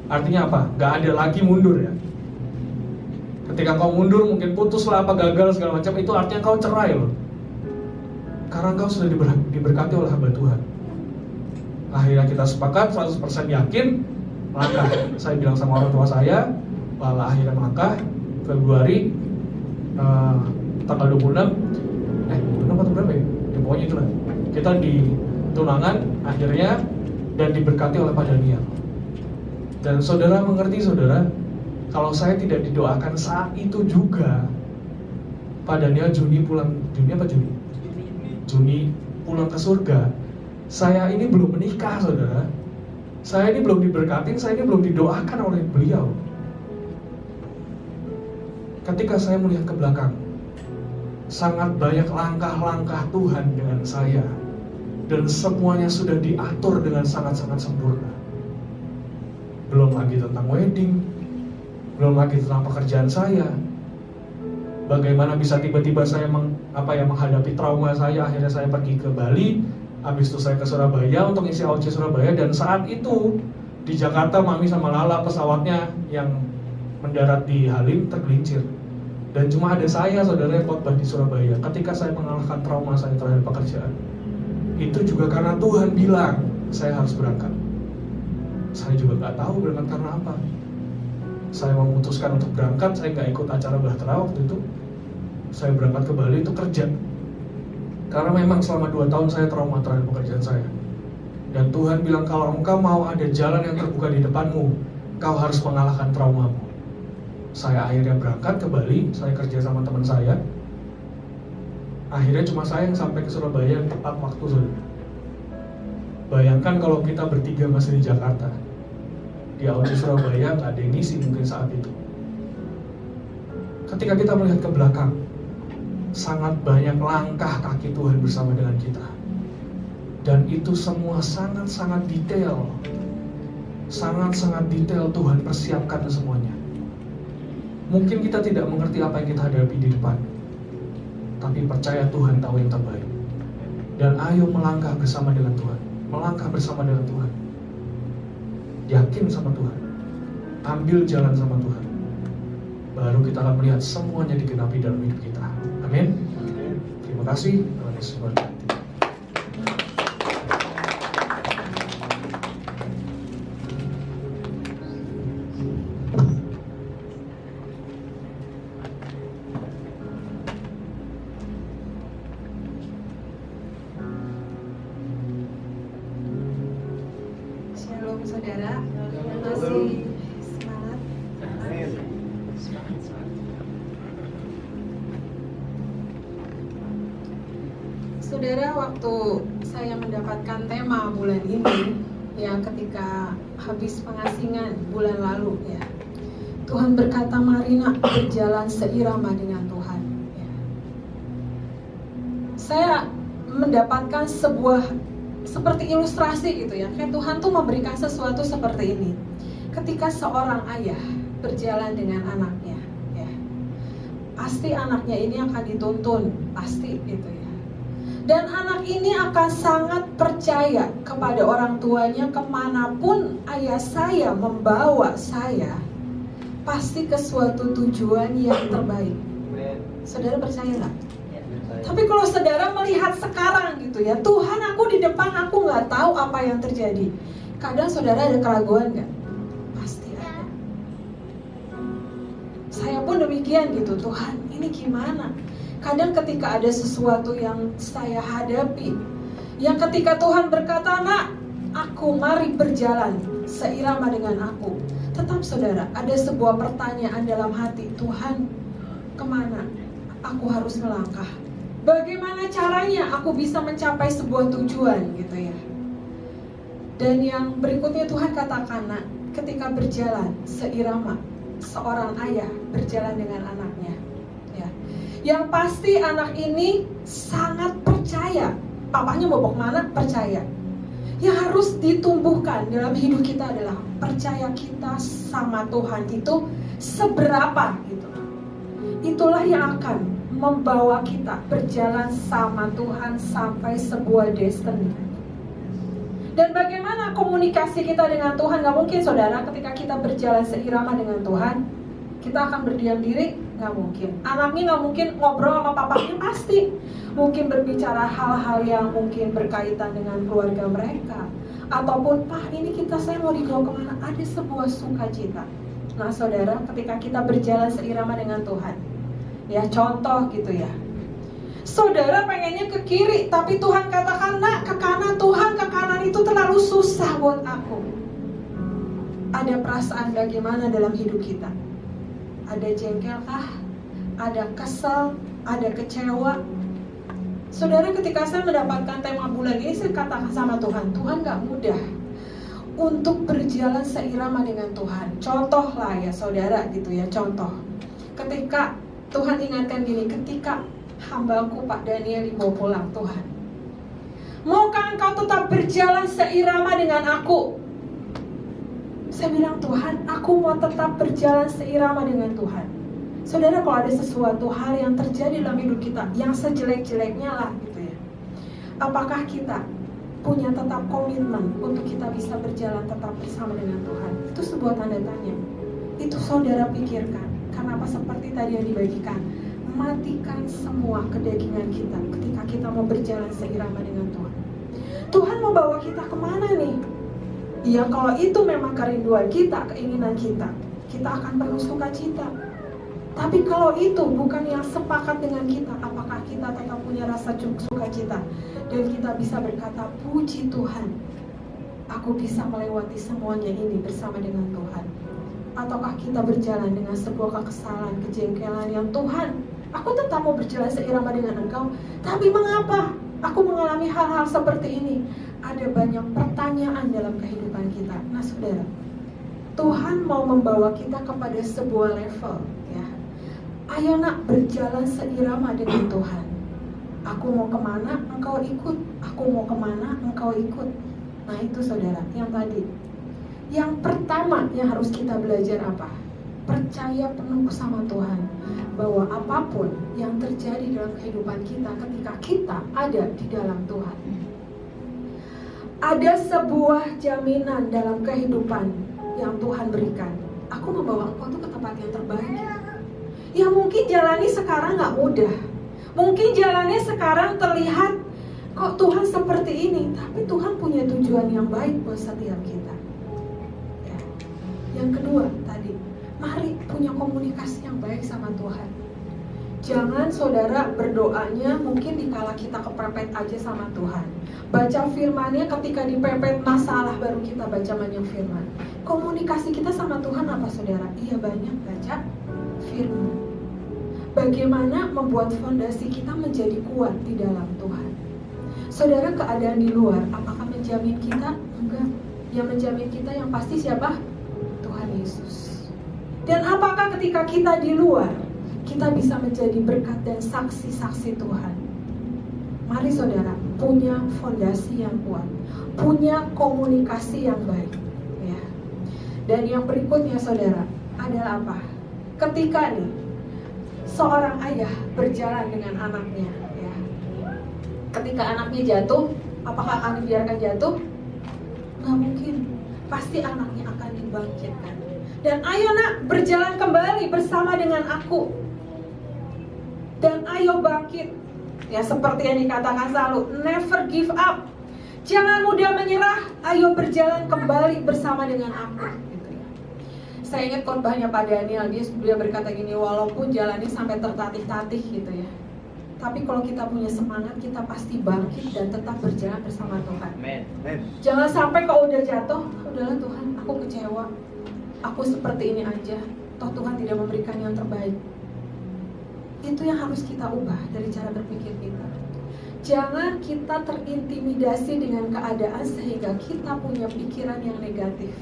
Artinya apa? Gak ada lagi mundur ya. Ketika kau mundur, mungkin putus lah, apa gagal segala macam, itu artinya kau cerai loh. Karena kau sudah diberkati oleh hamba Tuhan. Akhirnya kita sepakat 100% yakin melangkah. Saya bilang sama orang tua saya, malah akhirnya melangkah Februari tanggal 26 atau berapa ya? Ya pokoknya itulah. Kita di tunangan akhirnya dan diberkati oleh Pak Daniel. Dan saudara mengerti, saudara, kalau saya tidak didoakan saat itu juga, Pak Daniel Juni pulang ke surga, saya ini belum menikah, saudara. Saya ini belum diberkatin, saya ini belum didoakan oleh beliau. Ketika saya melihat ke belakang, sangat banyak langkah-langkah Tuhan dengan saya, dan semuanya sudah diatur dengan sangat-sangat sempurna. Belum lagi tentang wedding, belum lagi tentang pekerjaan saya. Bagaimana bisa tiba-tiba saya menghadapi trauma saya, akhirnya saya pergi ke Bali, habis itu saya ke Surabaya untuk isi AOC Surabaya, dan saat itu di Jakarta Mami sama Lala pesawatnya yang mendarat di Halim tergelincir. Dan cuma ada saya, saudara, yang khotbah di Surabaya ketika saya mengalahkan trauma saya terhadap pekerjaan. Itu juga karena Tuhan bilang saya harus berangkat. Saya juga gak tahu berangkat karena apa. Saya memutuskan untuk berangkat, saya gak ikut acara Bahtera waktu itu. Saya berangkat ke Bali itu kerja. Karena memang selama 2 tahun saya trauma terhadap pekerjaan saya. Dan Tuhan bilang kalau engkau mau ada jalan yang terbuka di depanmu, kau harus mengalahkan traumamu. Saya akhirnya berangkat ke Bali, saya kerja sama teman saya. Akhirnya cuma saya yang sampai ke Surabaya tepat waktu, saudara. Bayangkan kalau kita bertiga masih di Jakarta, di AOC Surabaya nggak ada yang ngisi mungkin saat itu. Ketika kita melihat ke belakang, sangat banyak langkah kaki Tuhan bersama dengan kita. Dan itu semua sangat-sangat detail. Sangat-sangat detail Tuhan persiapkan semuanya. Mungkin kita tidak mengerti apa yang kita hadapi di depan, tapi percaya Tuhan tahu yang terbaik. Dan ayo melangkah bersama dengan Tuhan. Melangkah bersama dengan Tuhan. Yakin sama Tuhan. Ambil jalan sama Tuhan. Baru kita akan melihat semuanya digenapi dalam hidup kita. Amin. Terima kasih. Tuhan Yesus memberkati. Shalom saudara, masih semangat? Saudara, waktu saya mendapatkan tema bulan ini, ya ketika habis pengasingan bulan lalu, ya Tuhan berkata, mari nak berjalan seirama dengan Tuhan. Ya. Saya mendapatkan sebuah seperti ilustrasi gitu ya, kayak Tuhan tuh memberikan sesuatu seperti ini. Ketika seorang ayah berjalan dengan anaknya, ya, pasti anaknya ini akan dituntun, pasti gitu ya. Dan anak ini akan sangat percaya kepada orang tuanya, kemanapun ayah saya membawa saya, pasti ke suatu tujuan yang terbaik. Saudara percaya nggak? Tapi kalau saudara melihat sekarang gitu ya, Tuhan aku di depan, aku nggak tahu apa yang terjadi. Kadang saudara ada keraguan nggak? Pasti ada. Saya pun demikian gitu, Tuhan ini gimana? Kadang ketika ada sesuatu yang saya hadapi, yang ketika Tuhan berkata, nak, aku mari berjalan seirama dengan aku. Tetap saudara, ada sebuah pertanyaan dalam hati, Tuhan kemana aku harus melangkah? Bagaimana caranya aku bisa mencapai sebuah tujuan gitu ya. Dan yang berikutnya Tuhan katakan, nak, ketika berjalan seirama, seorang ayah berjalan dengan anaknya ya. Yang pasti anak ini sangat percaya. Papahnya mau bawa kemana? Percaya. Yang harus ditumbuhkan dalam hidup kita adalah percaya kita sama Tuhan itu seberapa gitu. Itulah yang akan membawa kita berjalan sama Tuhan sampai sebuah destiny. Dan bagaimana komunikasi kita dengan Tuhan? Gak mungkin saudara ketika kita berjalan seirama dengan Tuhan kita akan berdiam diri, gak mungkin. Anaknya gak mungkin ngobrol sama papanya, pasti mungkin berbicara hal-hal yang mungkin berkaitan dengan keluarga mereka, ataupun Pak ini saya mau dibawa kemana, ada sebuah sukacita. Nah saudara, ketika kita berjalan seirama dengan Tuhan, ya contoh gitu ya, saudara pengennya ke kiri, tapi Tuhan katakan nak ke kanan. Tuhan, ke kanan itu terlalu susah buat aku. Ada perasaan bagaimana dalam hidup kita? Ada jengkel kah? Ada kesel? Ada kecewa? Saudara, ketika saya mendapatkan tema bulan ini, saya katakan sama Tuhan, Tuhan gak mudah untuk berjalan seirama dengan Tuhan. Contoh lah ya saudara gitu ya, contoh. Ketika Tuhan ingatkan gini, ketika hambaku Pak Daniel dibawa pulang, Tuhan, maukah engkau tetap berjalan seirama dengan aku? Saya bilang, Tuhan, aku mau tetap berjalan seirama dengan Tuhan. Saudara, kalau ada sesuatu hal yang terjadi dalam hidup kita, yang sejelek-jeleknya lah gitu ya, apakah kita punya tetap komitmen untuk kita bisa berjalan tetap bersama dengan Tuhan? Itu sebuah tanda tanya. Itu saudara pikirkan. Kenapa seperti tadi yang dibagikan, matikan semua kedagingan kita ketika kita mau berjalan seirama dengan Tuhan. Tuhan mau bawa kita kemana nih? Ya kalau itu memang kerinduan kita, keinginan kita, kita akan perlu sukacita. Tapi kalau itu bukan yang sepakat dengan kita, apakah kita tetap punya rasa sukacita? Dan kita bisa berkata, puji Tuhan, aku bisa melewati semuanya ini bersama dengan Tuhan. Ataukah kita berjalan dengan sebuah kekesalan, kejengkelan yang Tuhan, aku tetap mau berjalan seirama dengan Engkau, tapi mengapa aku mengalami hal-hal seperti ini? Ada banyak pertanyaan dalam kehidupan kita. Nah saudara, Tuhan mau membawa kita kepada sebuah level ya. Ayo nak, berjalan seirama dengan Tuhan. Aku mau kemana, engkau ikut. Aku mau kemana, engkau ikut. Nah itu saudara, yang tadi. Yang pertama yang harus kita belajar apa? Percaya penuh sama Tuhan, bahwa apapun yang terjadi dalam kehidupan kita ketika kita ada di dalam Tuhan, ada sebuah jaminan dalam kehidupan yang Tuhan berikan. Aku membawa engkau tuh ke tempat yang terbaik. Ya mungkin jalannya sekarang gak mudah, mungkin jalannya sekarang terlihat kok Tuhan seperti ini, tapi Tuhan punya tujuan yang baik buat setiap kita ya. Yang kedua tadi, mari punya komunikasi yang baik sama Tuhan. Jangan saudara berdoanya mungkin dikala kita kepepet aja sama Tuhan. Baca firman-Nya ketika dipepet masalah baru kita baca banyak firman. Komunikasi kita sama Tuhan apa saudara? Iya, banyak baca firman. Bagaimana membuat fondasi kita menjadi kuat di dalam Tuhan. Saudara, keadaan di luar apakah menjamin kita? Enggak. Yang menjamin kita yang pasti siapa? Tuhan Yesus. Dan apakah ketika kita di luar kita bisa menjadi berkat dan saksi-saksi Tuhan? Mari saudara, punya fondasi yang kuat, punya komunikasi yang baik ya. Dan yang berikutnya saudara adalah apa? Ketika nih seorang ayah berjalan dengan anaknya ya. Ketika anaknya jatuh, apakah akan dibiarkan jatuh? Nggak mungkin. Pasti anaknya akan dibangkitkan. Dan ayo nak, berjalan kembali bersama dengan aku. Dan ayo bangkit. Ya seperti yang dikatakan selalu, never give up. Jangan mudah menyerah. Ayo berjalan kembali bersama dengan aku. Gitu ya. Saya ingat khotbahnya Pak Daniel, dia berkata gini, walaupun jalannya sampai tertatih-tatih gitu ya, tapi kalau kita punya semangat, kita pasti bangkit dan tetap berjalan bersama Tuhan. Amen. Jangan sampai kalau udah jatuh, udahlah Tuhan, aku kecewa, aku seperti ini aja, toh Tuhan tidak memberikan yang terbaik. Itu yang harus kita ubah dari cara berpikir kita. Jangan kita terintimidasi dengan keadaan sehingga kita punya pikiran yang negatif.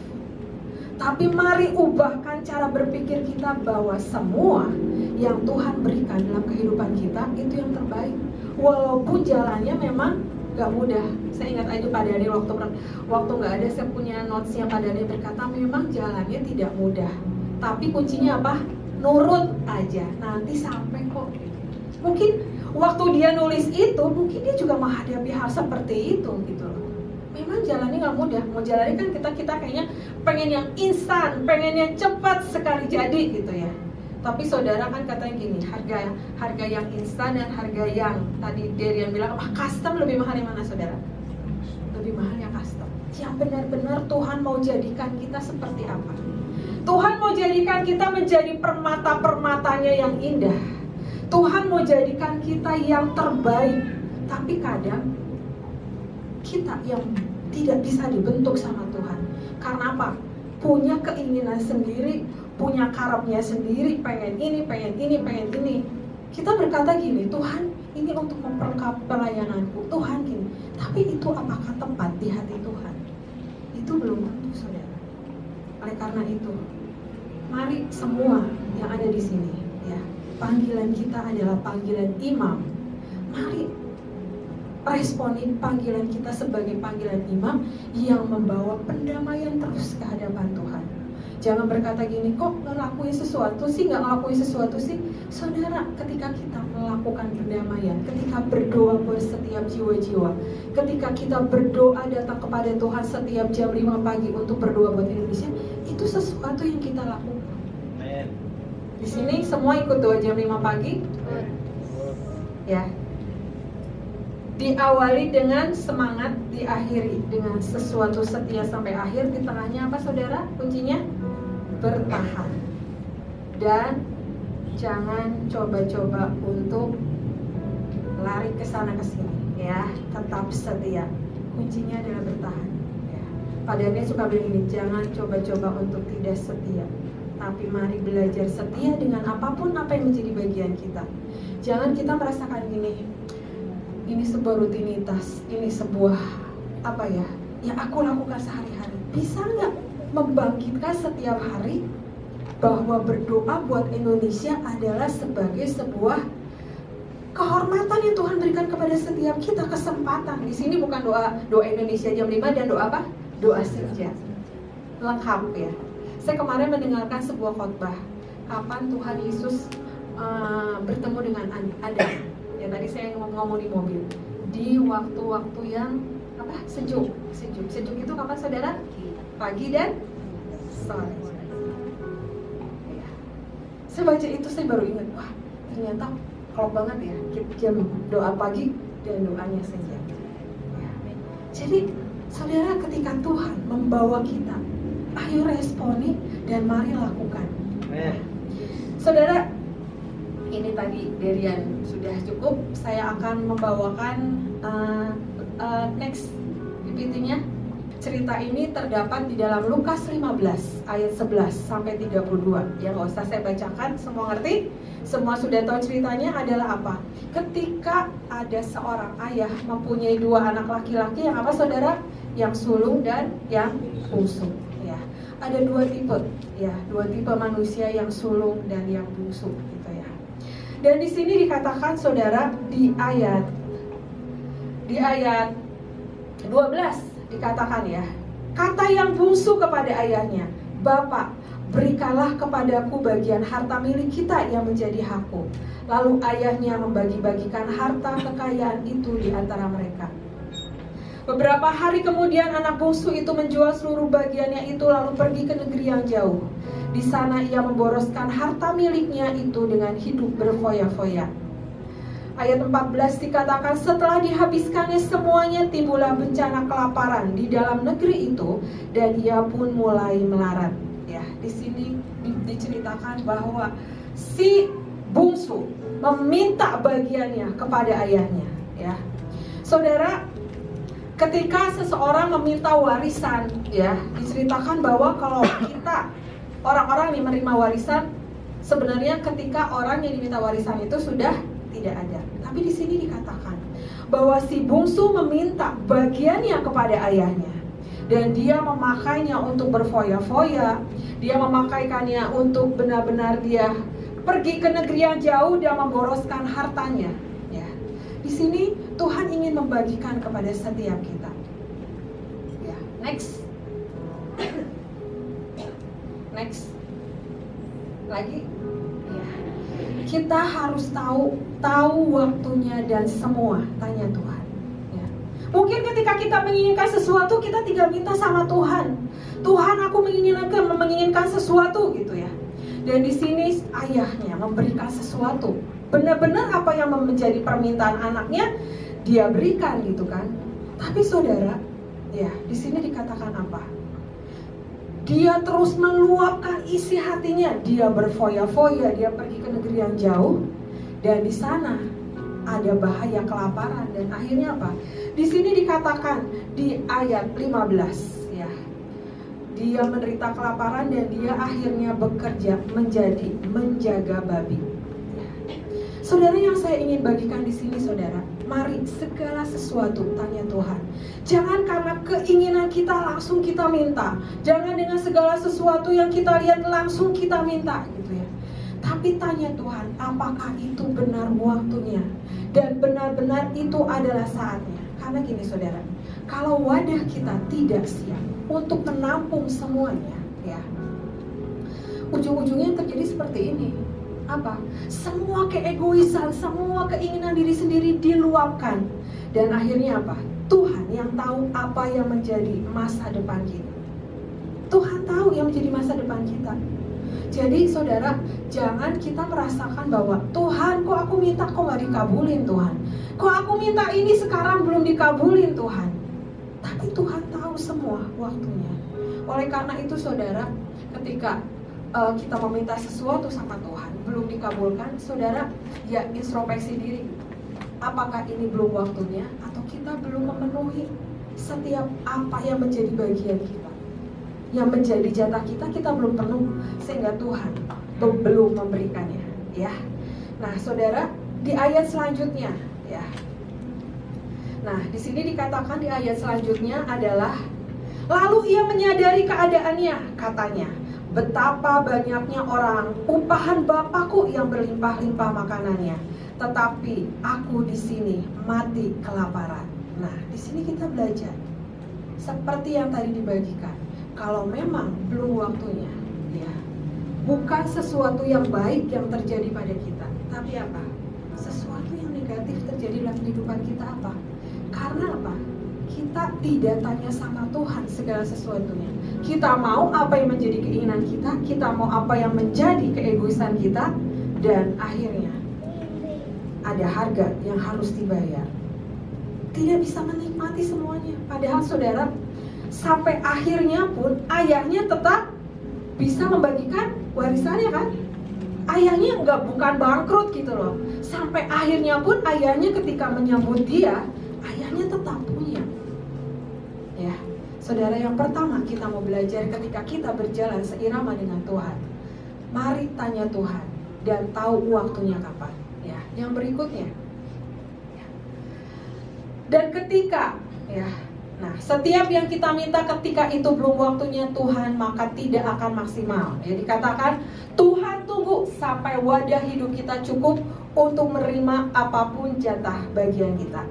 Tapi mari ubahkan cara berpikir kita bahwa semua yang Tuhan berikan dalam kehidupan kita itu yang terbaik. Walaupun jalannya memang gak mudah. Saya ingat aja Pak Dani waktu gak ada, saya punya notesnya Pak Dani berkata memang jalannya tidak mudah, tapi kuncinya apa? Nurut aja, nanti sampai kok. Mungkin waktu dia nulis itu, mungkin dia juga menghadapi hal seperti itu gitu loh. Memang jalannya gak mudah. Mau jalannya kan kita kayaknya pengen yang instan, pengen yang cepat sekali jadi gitu ya. Tapi saudara kan katanya gini, harga yang instan dan harga yang tadi Derian bilang custom lebih mahal yang mana saudara? Lebih mahal yang custom. Yang benar-benar Tuhan mau jadikan kita seperti apa? Tuhan mau jadikan kita menjadi permata-permatanya yang indah. Tuhan mau jadikan kita yang terbaik. Tapi kadang kita yang tidak bisa dibentuk sama Tuhan. Karena apa? Punya keinginan sendiri, punya karepnya sendiri, pengen ini. Kita berkata gini, Tuhan ini untuk memperlengkapi pelayananku, Tuhan gini. Tapi itu apakah tepat di hati Tuhan? Itu belum tentu saudara. Oleh karena itu, mari semua yang ada di sini, ya, panggilan kita adalah panggilan imam. Mari responi panggilan kita sebagai panggilan imam yang membawa pendamaian terus ke hadapan Tuhan. Jangan berkata gini, kok ngelakuin sesuatu sih, nggak ngelakuin sesuatu sih. Saudara, ketika kita melakukan pendamaian, ketika berdoa buat setiap jiwa-jiwa, ketika kita berdoa datang kepada Tuhan setiap jam 5 pagi untuk berdoa buat Indonesia, itu sesuatu yang kita lakukan. Di sini semua ikut doa jam 5 pagi? Ya. Diawali dengan semangat, diakhiri dengan sesuatu setia sampai akhir. Di tengahnya apa saudara? Kuncinya bertahan. Dan jangan coba-coba untuk lari ke sana ke sini, ya. Tetap setia. Kuncinya adalah bertahan, ya. Padanya suka bilang ini, jangan coba-coba untuk tidak setia, tapi mari belajar setia dengan apapun apa yang menjadi bagian kita. Jangan kita merasakan gini, ini sebuah rutinitas, ini sebuah apa ya, yang aku lakukan sehari-hari. Bisa nggak membangkitkan setiap hari bahwa berdoa buat Indonesia adalah sebagai sebuah kehormatan yang Tuhan berikan kepada setiap kita, kesempatan. Di sini bukan doa Indonesia jam 5 dan doa apa? Doa senja. Lengkap ya. Saya kemarin mendengarkan sebuah khotbah. Kapan Tuhan Yesus bertemu dengan Adam? Ya tadi saya ngomong di mobil. Di waktu-waktu yang apa? Sejuk. Sejuk itu kapan saudara? Pagi dan sore. Ya. Saya baca itu saya baru ingat, wah ternyata klop banget ya. Jam doa pagi dan doanya senja. Ya. Jadi saudara, ketika Tuhan membawa kita, ayo responi dan mari lakukan. Saudara, ini tadi Derian sudah cukup. Saya akan membawakan next PPT-nya. Cerita ini terdapat di dalam Lukas 15 ayat 11 sampai 32. Ya nggak usah saya bacakan, semua ngerti? Semua sudah tahu ceritanya adalah apa? Ketika ada seorang ayah mempunyai 2 anak laki-laki yang apa saudara? Yang sulung dan yang bungsu. Ya, ada 2 tipe. Ya, 2 tipe manusia, yang sulung dan yang bungsu. Dan di sini dikatakan saudara di ayat 12 dikatakan ya, kata yang bungsu kepada ayahnya, Bapak, berikanlah kepadaku bagian harta milik kita yang menjadi hakku. Lalu ayahnya membagi-bagikan harta kekayaan itu di antara mereka. Beberapa hari kemudian anak bungsu itu menjual seluruh bagiannya itu lalu pergi ke negeri yang jauh. Di sana ia memboroskan harta miliknya itu dengan hidup berfoya-foya. Ayat 14 dikatakan setelah dihabiskannya semuanya timbullah bencana kelaparan di dalam negeri itu dan ia pun mulai melarat. Ya, di sini diceritakan bahwa si bungsu meminta bagiannya kepada ayahnya. Ya, saudara, ketika seseorang meminta warisan, ya diceritakan bahwa kalau kita orang-orang yang menerima warisan, sebenarnya ketika orang yang diminta warisan itu sudah tidak ada. Tapi di sini dikatakan bahwa si bungsu meminta bagiannya kepada ayahnya, dan dia memakainya untuk berfoya-foya, dia memakaikannya untuk benar-benar dia pergi ke negeri yang jauh dan memboroskan hartanya. Ya, di sini Tuhan ingin membagikan kepada setiap kita. Ya, next. Next. Lagi. Ya. Kita harus tahu waktunya dan semua, tanya Tuhan. Ya. Mungkin ketika kita menginginkan sesuatu, kita tinggal minta sama Tuhan. Tuhan, aku menginginkan sesuatu gitu ya. Dan di sini ayahnya memberikan sesuatu. Benar-benar apa yang menjadi permintaan anaknya dia berikan gitu kan. Tapi saudara, ya di sini dikatakan apa? Dia terus meluapkan isi hatinya. Dia berfoya-foya, dia pergi ke negeri yang jauh. Dan di sana ada bahaya kelaparan. Dan akhirnya apa? Di sini dikatakan di ayat 15 ya. Dia menderita kelaparan dan dia akhirnya bekerja menjadi menjaga babi. Saudara, yang saya ingin bagikan di sini saudara, mari segala sesuatu tanya Tuhan. Jangan karena keinginan kita langsung kita minta. Jangan dengan segala sesuatu yang kita lihat langsung kita minta gitu ya. Tapi tanya Tuhan, apakah itu benar waktunya dan benar-benar itu adalah saatnya. Karena gini saudara, kalau wadah kita tidak siap untuk menampung semuanya ya, ujung-ujungnya terjadi seperti ini. Apa? Semua keegoisan, semua keinginan diri sendiri diluapkan. Dan akhirnya apa? Tuhan yang tahu apa yang menjadi masa depan kita. Tuhan tahu yang menjadi masa depan kita. Jadi saudara, jangan kita merasakan bahwa Tuhan, kok aku minta kok gak dikabulin Tuhan. Kok aku minta ini sekarang belum dikabulin Tuhan. Tapi Tuhan tahu semua waktunya. Oleh karena itu saudara, ketika kita meminta sesuatu sama Tuhan belum dikabulkan, saudara ya introspeksi diri. Apakah ini belum waktunya atau kita belum memenuhi setiap apa yang menjadi bagian kita, yang menjadi jatah kita belum penuh sehingga Tuhan belum memberikannya ya. Nah saudara, di ayat selanjutnya ya. Nah di sini dikatakan di ayat selanjutnya adalah lalu ia menyadari keadaannya, katanya, betapa banyaknya orang upahan Bapakku yang berlimpah-limpah makanannya, tetapi aku di sini mati kelaparan. Nah, di sini kita belajar seperti yang tadi dibagikan. Kalau memang belum waktunya, ya, bukan sesuatu yang baik yang terjadi pada kita, tapi apa? Sesuatu yang negatif terjadi dalam kehidupan kita apa? Karena apa? Kita tidak tanya sama Tuhan segala sesuatunya. Kita mau apa yang menjadi keinginan kita mau apa yang menjadi keegoisan kita, dan akhirnya ada harga yang harus dibayar. Tidak bisa menikmati semuanya. Padahal saudara, sampai akhirnya pun ayahnya tetap bisa membagikan warisannya kan. Ayahnya bukan bangkrut gitu loh. Sampai akhirnya pun ayahnya ketika menyambut dia, ayahnya tetap punya. Ya, saudara, yang pertama kita mau belajar ketika kita berjalan seirama dengan Tuhan. Mari tanya Tuhan dan tahu waktunya kapan. Ya, yang berikutnya. Ya. Dan ketika, ya, nah setiap yang kita minta ketika itu belum waktunya Tuhan, maka tidak akan maksimal. Ya, dikatakan Tuhan tunggu sampai wadah hidup kita cukup untuk menerima apapun jatah bagian kita.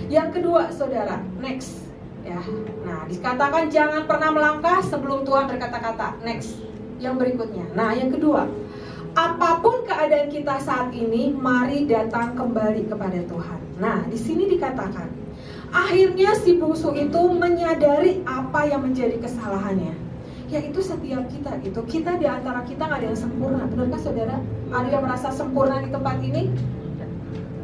Yang kedua, saudara, next. Ya, nah dikatakan jangan pernah melangkah sebelum Tuhan berkata-kata. Next, yang berikutnya. Nah, yang kedua, apapun keadaan kita saat ini, mari datang kembali kepada Tuhan. Nah, di sini dikatakan, akhirnya si bungsu itu menyadari apa yang menjadi kesalahannya. Yaitu setiap kita gitu. Kita di antara kita nggak ada yang sempurna. Benarkah saudara? Ada yang merasa sempurna di tempat ini?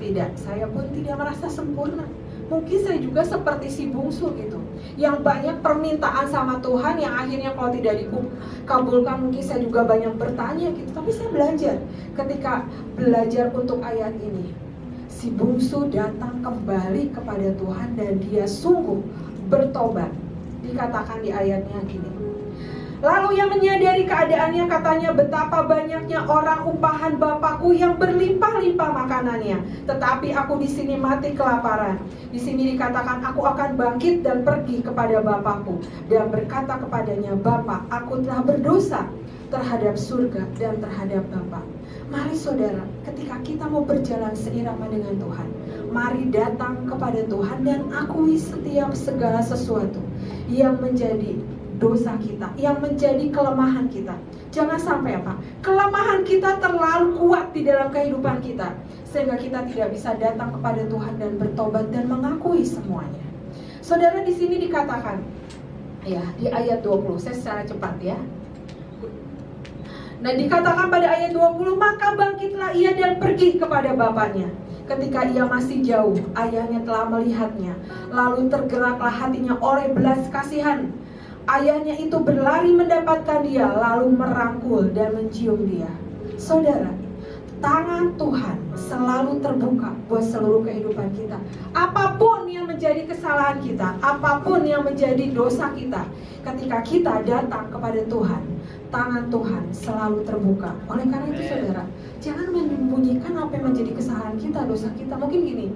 Tidak, saya pun tidak merasa sempurna. Mungkin saya juga seperti si bungsu gitu, yang banyak permintaan sama Tuhan, yang akhirnya kalau tidak dikabulkan mungkin saya juga banyak bertanya gitu. Tapi saya belajar, ketika belajar untuk ayat ini, si bungsu datang kembali kepada Tuhan dan dia sungguh bertobat. Dikatakan di ayatnya gini, lalu ia menyadari keadaannya, katanya, betapa banyaknya orang upahan Bapakku yang berlimpah-limpah makanannya, tetapi aku di sini mati kelaparan. Di sini dikatakan aku akan bangkit dan pergi kepada Bapakku dan berkata kepadanya, Bapa, aku telah berdosa terhadap surga dan terhadap Bapa. Mari saudara, ketika kita mau berjalan seirama dengan Tuhan, mari datang kepada Tuhan dan akui setiap segala sesuatu yang menjadi dosa kita, yang menjadi kelemahan kita. Jangan sampai kelemahan kita terlalu kuat di dalam kehidupan kita, sehingga kita tidak bisa datang kepada Tuhan dan bertobat dan mengakui semuanya. Saudara, di sini dikatakan, ya, di ayat 20, saya secara cepat ya. Nah, dikatakan pada ayat 20, maka bangkitlah ia dan pergi kepada bapaknya. Ketika ia masih jauh, ayahnya telah melihatnya. Lalu tergeraklah hatinya oleh belas kasihan. Ayahnya itu berlari mendapatkan dia, lalu merangkul dan mencium dia. Saudara, tangan Tuhan selalu terbuka buat seluruh kehidupan kita. Apapun yang menjadi kesalahan kita, apapun yang menjadi dosa kita, ketika kita datang kepada Tuhan, tangan Tuhan selalu terbuka. Oleh karena itu saudara, jangan menyembunyikan apa yang menjadi kesalahan kita, dosa kita. Mungkin gini,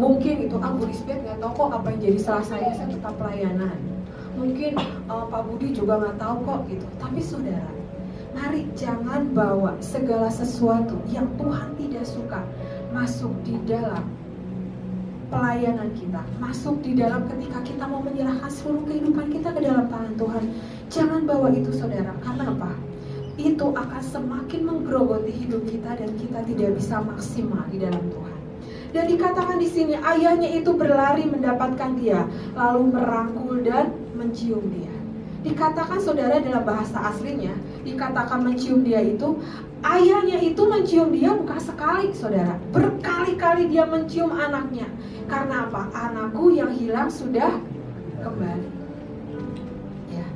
mungkin itu Bu Lisbeth nggak tahu kok apa yang jadi salah saya tetap pelayanan. Mungkin Pak Budi juga nggak tahu kok gitu. Tapi saudara, mari jangan bawa segala sesuatu yang Tuhan tidak suka masuk di dalam pelayanan kita, masuk di dalam ketika kita mau menyerahkan seluruh kehidupan kita ke dalam tangan Tuhan. Jangan bawa itu saudara, karena apa? Itu akan semakin menggerogoti hidup kita dan kita tidak bisa maksimal di dalam Tuhan. Dan dikatakan di sini, ayahnya itu berlari mendapatkan dia, lalu merangkul dan mencium dia. Dikatakan saudara dalam bahasa aslinya, dikatakan mencium dia itu, ayahnya itu mencium dia bukan sekali saudara, berkali-kali dia mencium anaknya. Karena apa? Anakku yang hilang sudah kembali. Ya,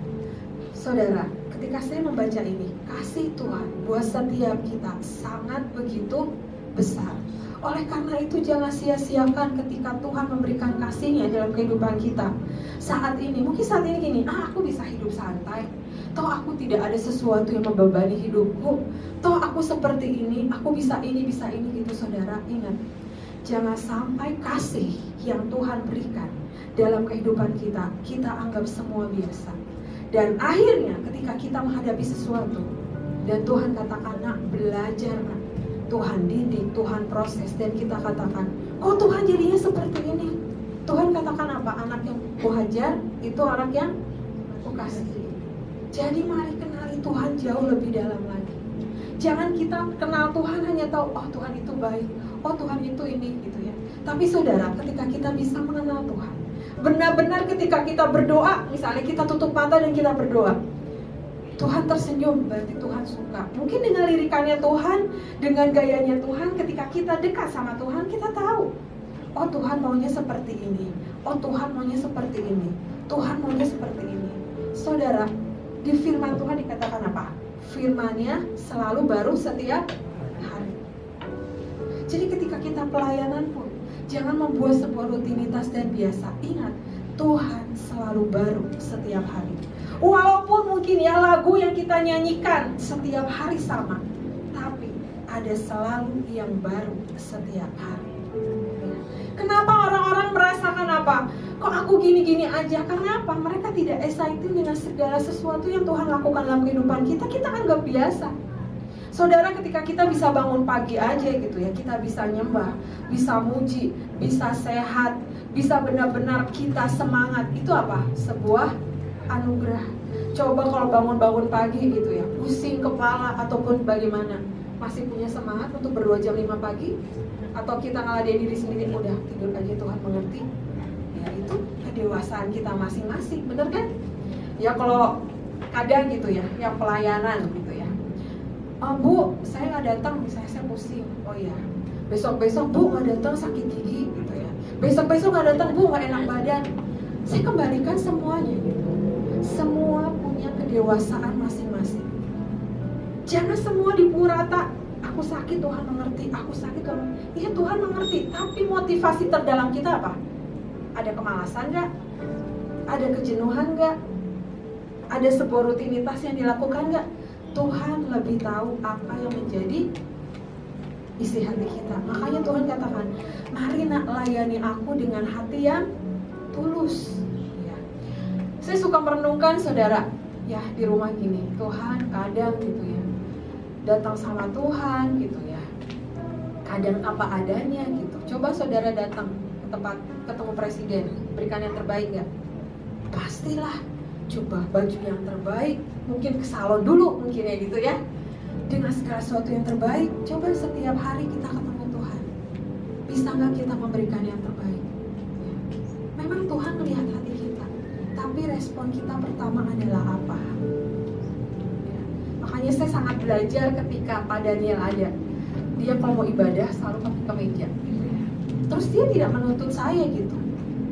saudara, ketika saya membaca ini, kasih Tuhan buat setiap kita sangat begitu besar. Oleh karena itu jangan sia-siakan ketika Tuhan memberikan kasih-Nya dalam kehidupan kita. Saat ini, mungkin saat ini gini, aku bisa hidup santai. Toh aku tidak ada sesuatu yang membebani hidupku. Toh aku seperti ini, aku bisa ini gitu saudara. Ingat, jangan sampai kasih yang Tuhan berikan dalam kehidupan kita, kita anggap semua biasa. Dan akhirnya ketika kita menghadapi sesuatu dan Tuhan katakan, nak, belajar nak, Tuhan didik, Tuhan proses, dan kita katakan, kok Tuhan jadinya seperti ini? Tuhan katakan apa? Anak yang kuhajar itu anak yang kukasih. Jadi mari kenali Tuhan jauh lebih dalam lagi. Jangan kita kenal Tuhan hanya tahu, oh Tuhan itu baik, oh Tuhan itu ini gitu ya. Tapi saudara, ketika kita bisa mengenal Tuhan, benar-benar ketika kita berdoa, misalnya kita tutup mata dan kita berdoa, Tuhan tersenyum, berarti Tuhan suka. Mungkin dengan lirikannya Tuhan, dengan gayanya Tuhan, ketika kita dekat sama Tuhan, kita tahu, oh Tuhan maunya seperti ini, oh Tuhan maunya seperti ini, Tuhan maunya seperti ini. Saudara, di firman Tuhan dikatakan apa? Firman-Nya selalu baru setiap hari. Jadi ketika kita pelayanan pun, jangan membuat sebuah rutinitas dan biasa. Ingat, Tuhan selalu baru setiap hari. Walaupun mungkin ya lagu yang kita nyanyikan setiap hari sama, tapi ada selalu yang baru setiap hari. Kenapa orang-orang merasakan apa? Kok aku gini-gini aja? Karena apa? Mereka tidak excited dengan segala sesuatu yang Tuhan lakukan dalam kehidupan kita. Kita anggap biasa. Saudara, ketika kita bisa bangun pagi aja gitu ya, kita bisa nyembah, bisa muji, bisa sehat, bisa benar-benar kita semangat. Itu apa? Sebuah anugerah. Coba kalau bangun-bangun pagi gitu ya, pusing kepala ataupun bagaimana, masih punya semangat untuk berdoa jam 5 pagi? Atau kita ngeladein diri sendiri, udah tidur aja Tuhan mengerti? Ya itu kedewasaan kita masing-masing, bener kan? Ya kalau kadang gitu ya, yang pelayanan gitu ya, Bu, saya nggak datang, misalnya saya pusing. Oh iya, besok-besok Bu nggak datang sakit gigi gitu ya. Besok-besok nggak datang Bu nggak enak badan. Saya kembalikan semuanya gitu. Semua punya kedewasaan masing-masing. Jangan semua dipukul rata. Aku sakit Tuhan mengerti, aku sakit Tuhan. Iya Tuhan mengerti, tapi motivasi terdalam kita apa? Ada kemalasan nggak? Ada kejenuhan nggak? Ada sebuah rutinitas yang dilakukan nggak? Tuhan lebih tahu apa yang menjadi isi hati kita. Makanya Tuhan katakan, mari nak layani aku dengan hati yang tulus. Ya. Saya suka merenungkan saudara, ya di rumah gini, Tuhan kadang gitu ya, datang sama Tuhan gitu ya, kadang apa adanya gitu. Coba saudara datang ke tempat ketemu presiden, berikan yang terbaik nggak? Pastilah, coba baju yang terbaik, mungkin ke salon dulu mungkin ya gitu ya, dengan segala sesuatu yang terbaik. Coba setiap hari kita ketemu Tuhan, bisa nggak kita memberikan yang terbaik? Memang Tuhan melihat hati kita, tapi respon kita pertama adalah apa? Ya, makanya saya sangat belajar ketika Pak Daniel ada. Dia kalau mau ibadah selalu pakai kemeja gitu ya. Terus dia tidak menuntut saya gitu.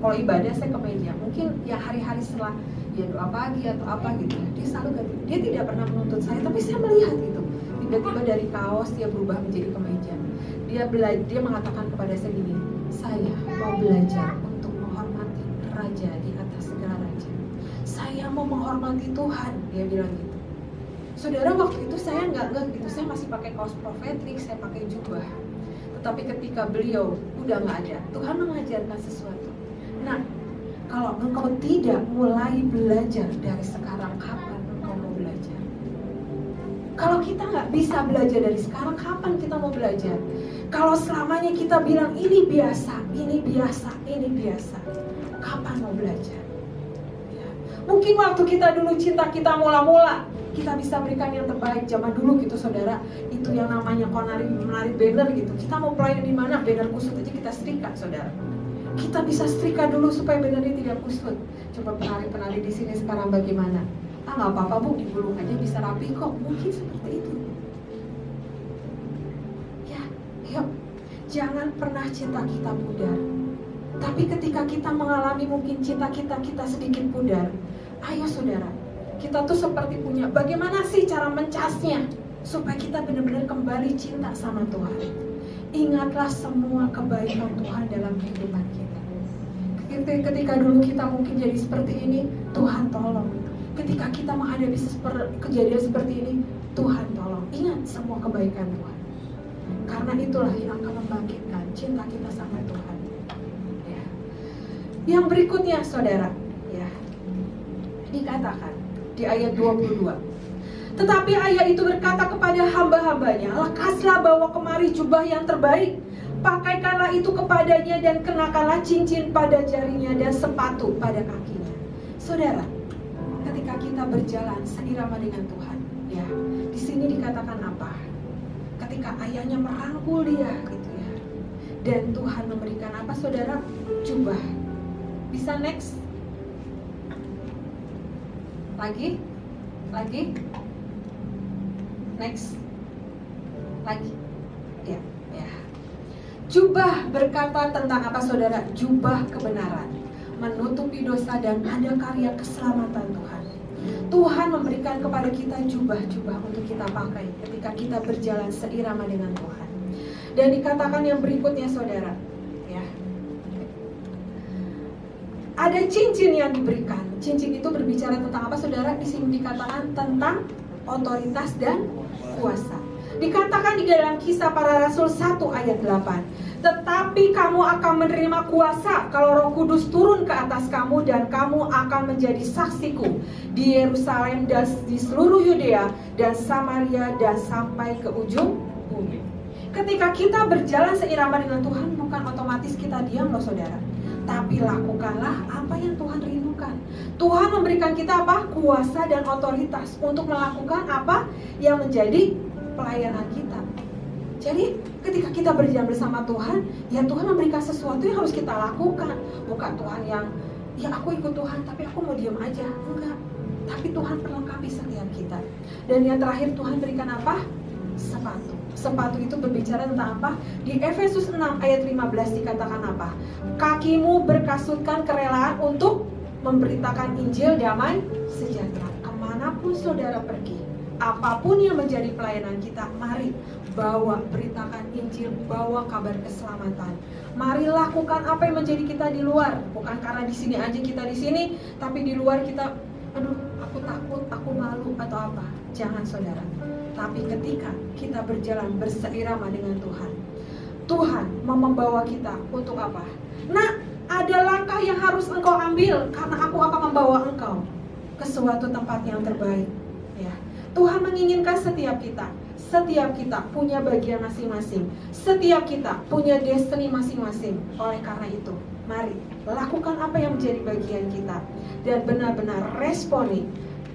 Kalau ibadah saya kemeja. Mungkin ya hari-hari setelah dia doa pagi atau apa gitu, dia selalu ganti. Dia tidak pernah menuntut saya, tapi saya melihat gitu. Tiba-tiba dari kaos dia berubah menjadi kemeja. Dia mengatakan kepada saya gini, saya mau belajar untuk menghormati Raja di atas segala raja. Saya mau menghormati Tuhan, dia bilang gitu. Saudara, waktu itu saya nggak gitu, saya masih pakai kaos profetik, saya pakai jubah. Tetapi ketika beliau udah nggak ada, Tuhan mengajarkan sesuatu. Nah, kalau engkau tidak mulai belajar dari sekarang, kapan engkau mau belajar? Kalau kita nggak bisa belajar dari sekarang, kapan kita mau belajar? Kalau selamanya kita bilang ini biasa, ini biasa, ini biasa, kapan mau belajar? Ya. Mungkin waktu kita dulu cinta kita mula-mula, kita bisa berikan yang terbaik. Zaman dulu gitu saudara, itu yang namanya menarik banner gitu. Kita mau pelayan di mana, banner kusut aja kita setrika saudara. Kita bisa setrika dulu supaya bannernya tidak kusut. Coba penari-penari di sini sekarang bagaimana? Nggak apa-apa bu, digulung aja bisa rapi kok. Mungkin seperti itu. Ya, yuk, jangan pernah cinta kita pudar. Tapi ketika kita mengalami mungkin cinta kita sedikit pudar, ayo saudara, kita tuh seperti punya, bagaimana sih cara mencasnya supaya kita benar-benar kembali cinta sama Tuhan. Ingatlah semua kebaikan Tuhan dalam kehidupan kita. Ketika dulu kita mungkin jadi seperti ini, Tuhan tolong. Ketika kita menghadapi kejadian seperti ini, Tuhan tolong. Ingat semua kebaikan Tuhan. Karena itulah yang akan membangkitkan cinta kita sama Tuhan. Ya. Yang berikutnya saudara, ya, dikatakan di ayat 22. Tetapi ayah itu berkata kepada hamba-hambanya, lekaslah bawa kemari jubah yang terbaik, pakaikanlah itu kepadanya dan kenakanlah cincin pada jarinya dan sepatu pada kakinya. Saudara, ketika kita berjalan seirama dengan Tuhan, ya, di sini dikatakan apa? Ketika ayahnya merangkul dia, gitu ya, dan Tuhan memberikan apa, saudara? Jubah. Bisa next? Lagi? Next. Lagi. Ya. Jubah berkata tentang apa saudara? Jubah kebenaran, menutupi dosa dan ada karya keselamatan Tuhan. Tuhan memberikan kepada kita jubah-jubah untuk kita pakai ketika kita berjalan seirama dengan Tuhan. Dan dikatakan yang berikutnya saudara, ya. Ada cincin yang diberikan. Cincin itu berbicara tentang apa saudara? Di sini dikatakan tentang otoritas dan kuasa. Dikatakan di dalam Kisah Para Rasul 1 ayat 8. Tetapi kamu akan menerima kuasa kalau Roh Kudus turun ke atas kamu, dan kamu akan menjadi saksiku di Yerusalem dan di seluruh Yudea dan Samaria dan sampai ke ujung bumi. Ketika kita berjalan seirama dengan Tuhan, bukan otomatis kita diam loh saudara. Tapi lakukanlah apa yang Tuhan rindukan. Tuhan memberikan kita apa? Kuasa dan otoritas untuk melakukan apa yang menjadi pelayanan kita. Jadi ketika kita berjalan bersama Tuhan, ya Tuhan memberikan sesuatu yang harus kita lakukan. Bukan Tuhan yang, ya aku ikut Tuhan tapi aku mau diam aja. Enggak. Tapi Tuhan perlengkapi setiap kita. Dan yang terakhir Tuhan berikan apa? Sepatu. Sepatu itu berbicara tentang apa? Di Efesus 6 ayat 15 dikatakan apa? Kakimu berkasutkan kerelaan untuk memberitakan Injil damai sejahtera. Kemanapun saudara pergi, apapun yang menjadi pelayanan kita, mari beritakan Injil, bawa kabar keselamatan. Mari lakukan apa yang menjadi kita di luar. Bukan karena di sini aja kita di sini, tapi di luar kita, aduh, aku takut, aku malu atau apa. Jangan saudara. Tapi ketika kita berjalan berseirama dengan Tuhan, Tuhan mau membawa kita untuk apa? Nah, ada langkah yang harus engkau ambil karena aku akan membawa engkau. ke suatu tempat yang terbaik. Ya. Tuhan menginginkan setiap kita punya bagian masing-masing. Setiap kita punya destiny masing-masing. Oleh karena itu, mari lakukan apa yang menjadi bagian kita dan benar-benar responi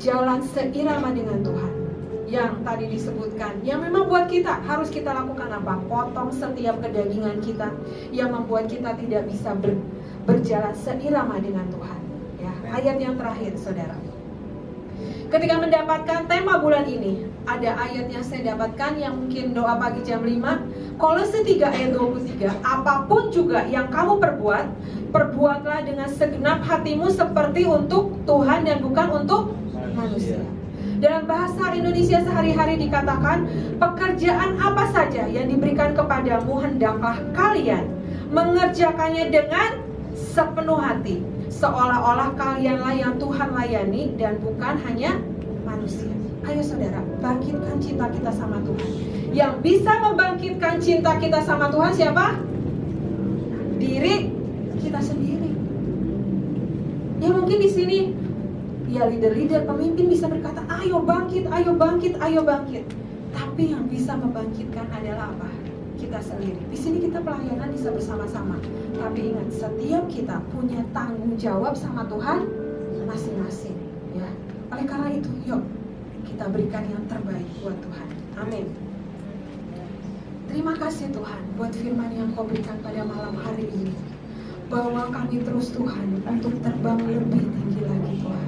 jalan seirama dengan Tuhan. Yang tadi disebutkan, yang memang buat kita harus kita lakukan apa? Potong setiap kedagingan kita yang membuat kita tidak bisa berjalan seirama dengan Tuhan. Ya, ayat yang terakhir, saudara. Ketika mendapatkan tema bulan ini, ada ayat yang saya dapatkan yang mungkin doa pagi jam 5. Kolose 3 ayat 23. Apapun juga yang kamu perbuat, perbuatlah dengan segenap hatimu seperti untuk Tuhan dan bukan untuk manusia. Dalam bahasa Indonesia sehari-hari dikatakan, pekerjaan apa saja yang diberikan kepadamu, hendaklah kalian mengerjakannya dengan sepenuh hati, seolah-olah kalianlah yang Tuhan layani dan bukan hanya manusia. Ayo saudara, bangkitkan cinta kita sama Tuhan. Yang bisa membangkitkan cinta kita sama Tuhan siapa? Diri kita sendiri. Ya mungkin di sini ya leader-leader, pemimpin bisa berkata, ayo bangkit, ayo bangkit, ayo bangkit. Tapi yang bisa membangkitkan adalah apa? Kita sendiri. Di sini kita pelayanan bisa bersama-sama. Tapi ingat, setiap kita punya tanggung jawab sama Tuhan masing-masing. Ya. Oleh karena itu, yuk kita berikan yang terbaik buat Tuhan. Amin. Terima kasih Tuhan buat firman yang Kau berikan pada malam hari ini. Bawa kami terus Tuhan untuk terbang lebih tinggi lagi Tuhan.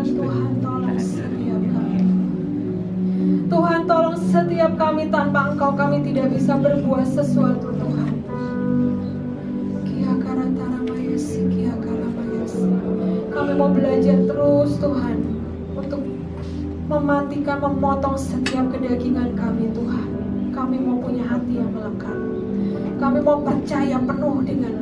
Tuhan tolong setiap kami. Tuhan tolong setiap kami, tanpa Engkau kami tidak bisa berbuat sesuatu Tuhan. Kami mau belajar terus Tuhan untuk mematikan, memotong setiap kedagingan kami Tuhan. Kami mau punya hati yang melekat. Kami mau percaya penuh dengan